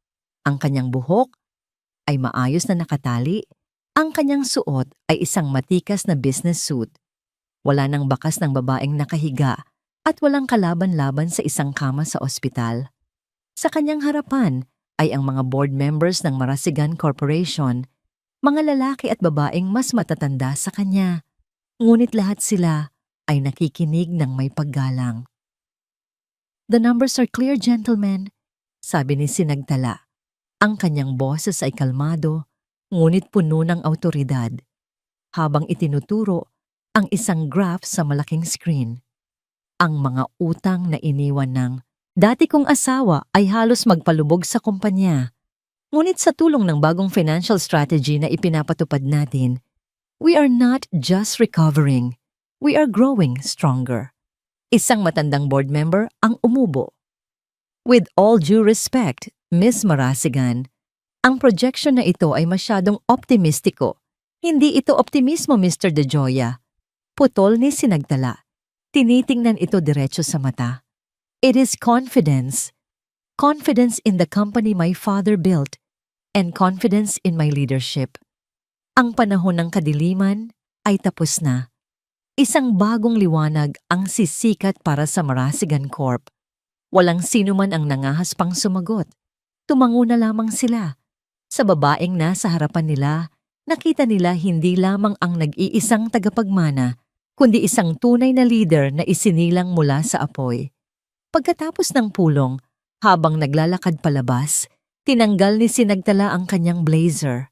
Speaker 1: Ang kanyang buhok ay maayos na nakatali. Ang kanyang suot ay isang matikas na business suit. Wala nang bakas ng babaeng nakahiga at walang kalaban-laban sa isang kama sa ospital. Sa kanyang harapan ay ang mga board members ng Marasigan Corporation Mga lalaki at babaeng mas matatanda sa kanya. Ngunit lahat sila ay nakikinig ng may paggalang. "The numbers are clear, gentlemen," sabi ni Sinagtala. Ang kanyang boses ay kalmado, ngunit puno ng awtoridad, habang itinuturo ang isang graph sa malaking screen. Ang mga utang na iniwan ng dati kong asawa ay halos magpalubog sa kumpanya. Ngunit sa tulong ng bagong financial strategy na ipinapatupad natin, we are not just recovering, we are growing stronger. Isang matandang board member ang umubo. "With all due respect, Miss Marasigan, ang projection na ito ay masyadong optimistiko. Hindi ito optimismo, Mr. De Joya." Putol ni Sinagtala. Tinitingnan ito diretso sa mata. "It is confidence. Confidence in the company my father built and confidence in my leadership. Ang panahon ng kadiliman ay tapos na. Isang bagong liwanag ang sisikat para sa Marasigan Corp. Walang sino man ang nangahas pang sumagot. Tumango na lamang sila. Sa babaeng nasa harapan nila, nakita nila hindi lamang ang nag-iisang tagapagmana, kundi isang tunay na leader na isinilang mula sa apoy. Pagkatapos ng pulong, habang naglalakad palabas, tinanggal ni Sinagtala ang kanyang blazer.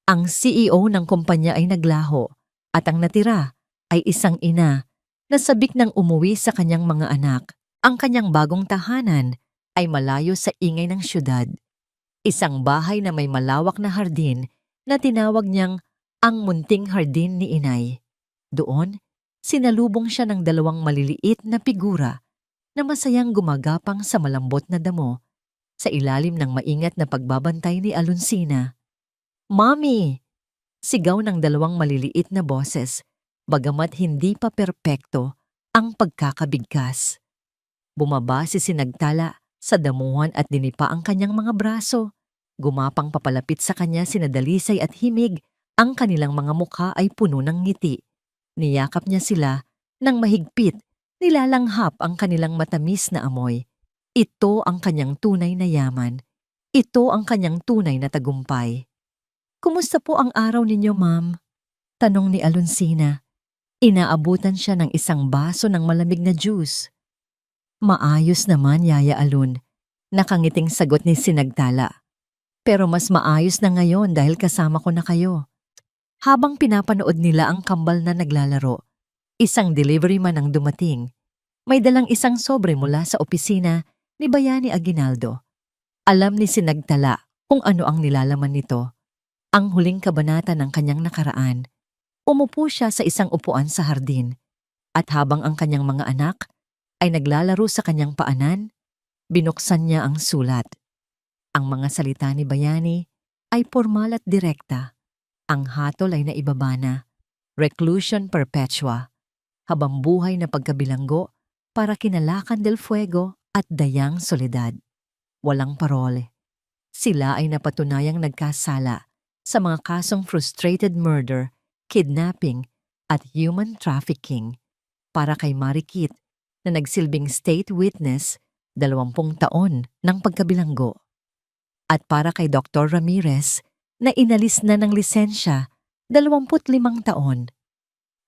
Speaker 1: Ang CEO ng kumpanya ay naglaho at ang natira ay isang ina na sabik ng umuwi sa kanyang mga anak. Ang kanyang bagong tahanan ay malayo sa ingay ng syudad. Isang bahay na may malawak na hardin na tinawag niyang ang munting hardin ni inay. Doon, sinalubong siya ng dalawang maliliit na figura na masayang gumagapang sa malambot na damo sa ilalim ng maingat na pagbabantay ni Alonsina. "Mommy!" Sigaw ng dalawang maliliit na boses, bagamat hindi pa perpekto ang pagkakabigkas. Bumaba si Sinagtala sa damuhan at dinipa ang kanyang mga braso. Gumapang papalapit sa kanya sina Dalisay at Himig. Ang kanilang mga mukha ay puno ng ngiti. Niyakap niya sila ng mahigpit, nilalanghap ang kanilang matamis na amoy. Ito ang kanyang tunay na yaman. Ito ang kanyang tunay na tagumpay. "Kumusta po ang araw ninyo, ma'am?" tanong ni Alonsina. Inaabutan siya ng isang baso ng malamig na juice. "Maayos naman, Yaya Alun," nakangiting sagot ni Sinagtala. "Pero mas maayos na ngayon dahil kasama ko na kayo." Habang pinapanood nila ang kambal na naglalaro, isang delivery man ang dumating. May dalang isang sobre mula sa opisina ni Bayani Aguinaldo. Alam ni Sinagtala kung ano ang nilalaman nito. Ang huling kabanata ng kanyang nakaraan. Umupo siya sa isang upuan sa hardin at habang ang kanyang mga anak ay naglalaro sa kanyang paanan, binuksan niya ang sulat. Ang mga salita ni Bayani ay formal at direkta. Ang hatol ay naibaba na, reclusion perpetua, habang buhay na pagkabilanggo para kinalakan del fuego at dayang soledad. Walang parole. Sila ay napatunayang nagkasala sa mga kasong frustrated murder, kidnapping at human trafficking. Para kay Marikit na nagsilbing state witness 20 taon ng pagkabilanggo. At para kay Dr. Ramirez na inalis na ng lisensya 25 taon.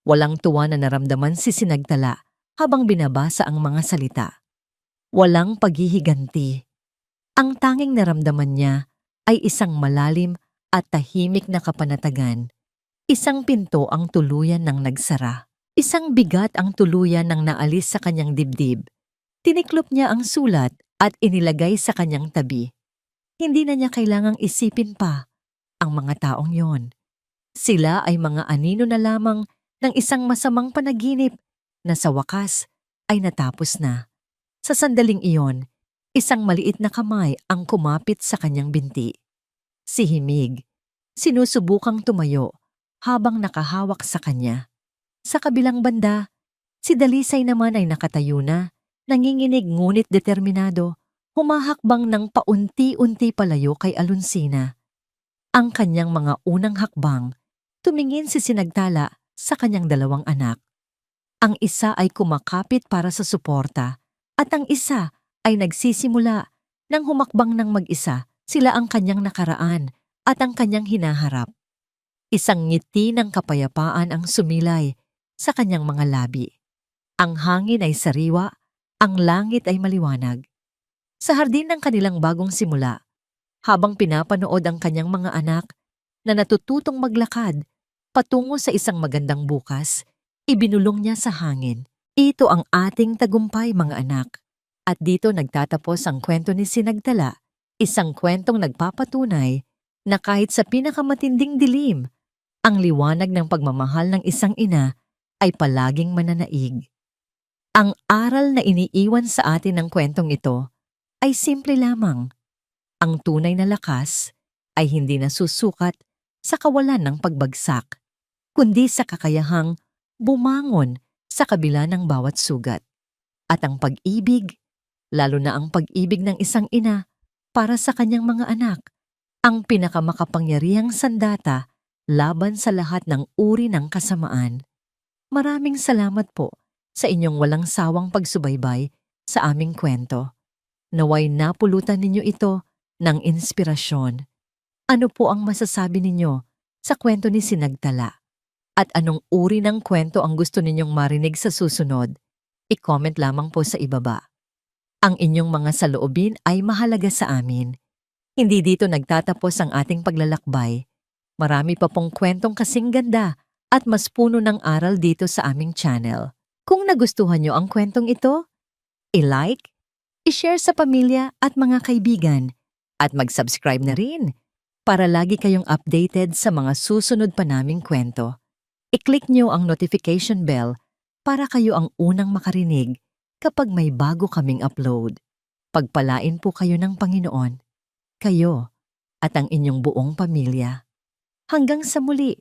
Speaker 1: Walang tuwa na naramdaman si Sinagtala habang binabasa ang mga salita. Walang paghihiganti. Ang tanging naramdaman niya ay isang malalim at tahimik na kapanatagan. Isang pinto ang tuluyan ng nagsara. Isang bigat ang tuluyan ng naalis sa kanyang dibdib. Tiniklop niya ang sulat at inilagay sa kanyang tabi. Hindi na niya kailangang isipin pa ang mga taong yon. Sila ay mga anino na lamang ng isang masamang panaginip na sa wakas ay natapos na. Sa sandaling iyon, isang maliit na kamay ang kumapit sa kanyang binti. Si Himig, sinusubukang tumayo habang nakahawak sa kanya. Sa kabilang banda, si Dalisay naman ay nakatayo na, nanginginig ngunit determinado, humahakbang ng paunti-unti palayo kay Alonsina. Ang kanyang mga unang hakbang, tumingin si Sinagtala sa kanyang dalawang anak. Ang isa ay kumakapit para sa suporta at ang isa ay nagsisimula ng humakbang ng mag-isa. Sila ang kanyang nakaraan at ang kanyang hinaharap. Isang ngiti ng kapayapaan ang sumilay sa kanyang mga labi. Ang hangin ay sariwa, ang langit ay maliwanag. Sa hardin ng kanilang bagong simula, habang pinapanood ang kanyang mga anak na natututong maglakad patungo sa isang magandang bukas, ibinulong niya sa hangin. Ito ang ating tagumpay, mga anak. At dito nagtatapos ang kwento ni Sinagtala, isang kwentong nagpapatunay na kahit sa pinakamatinding dilim, ang liwanag ng pagmamahal ng isang ina ay palaging mananaig. Ang aral na iniiwan sa atin ng kwentong ito ay simple lamang. Ang tunay na lakas ay hindi nasusukat sa kawalan ng pagbagsak, kundi sa kakayahang bumangon sa kabila ng bawat sugat. At ang pag-ibig, lalo na ang pag-ibig ng isang ina para sa kanyang mga anak, ang pinakamakapangyarihang sandata laban sa lahat ng uri ng kasamaan. Maraming salamat po sa inyong walang sawang pagsubaybay sa aming kwento. Naway napulutan ninyo ito ng inspirasyon. Ano po ang masasabi ninyo sa kwento ni Sinagtala? At anong uri ng kwento ang gusto ninyong marinig sa susunod? I-comment lamang po sa ibaba. Ang inyong mga saloobin ay mahalaga sa amin. Hindi dito nagtatapos ang ating paglalakbay. Marami pa pong kwentong kasing ganda at mas puno ng aral dito sa aming channel. Kung nagustuhan nyo ang kwentong ito, i-like, i-share sa pamilya at mga kaibigan, at mag-subscribe na rin para lagi kayong updated sa mga susunod pa naming kwento. I-click nyo ang notification bell para kayo ang unang makarinig kapag may bago kaming upload. Pagpalain po kayo ng Panginoon, kayo at ang inyong buong pamilya. Hanggang sa muli!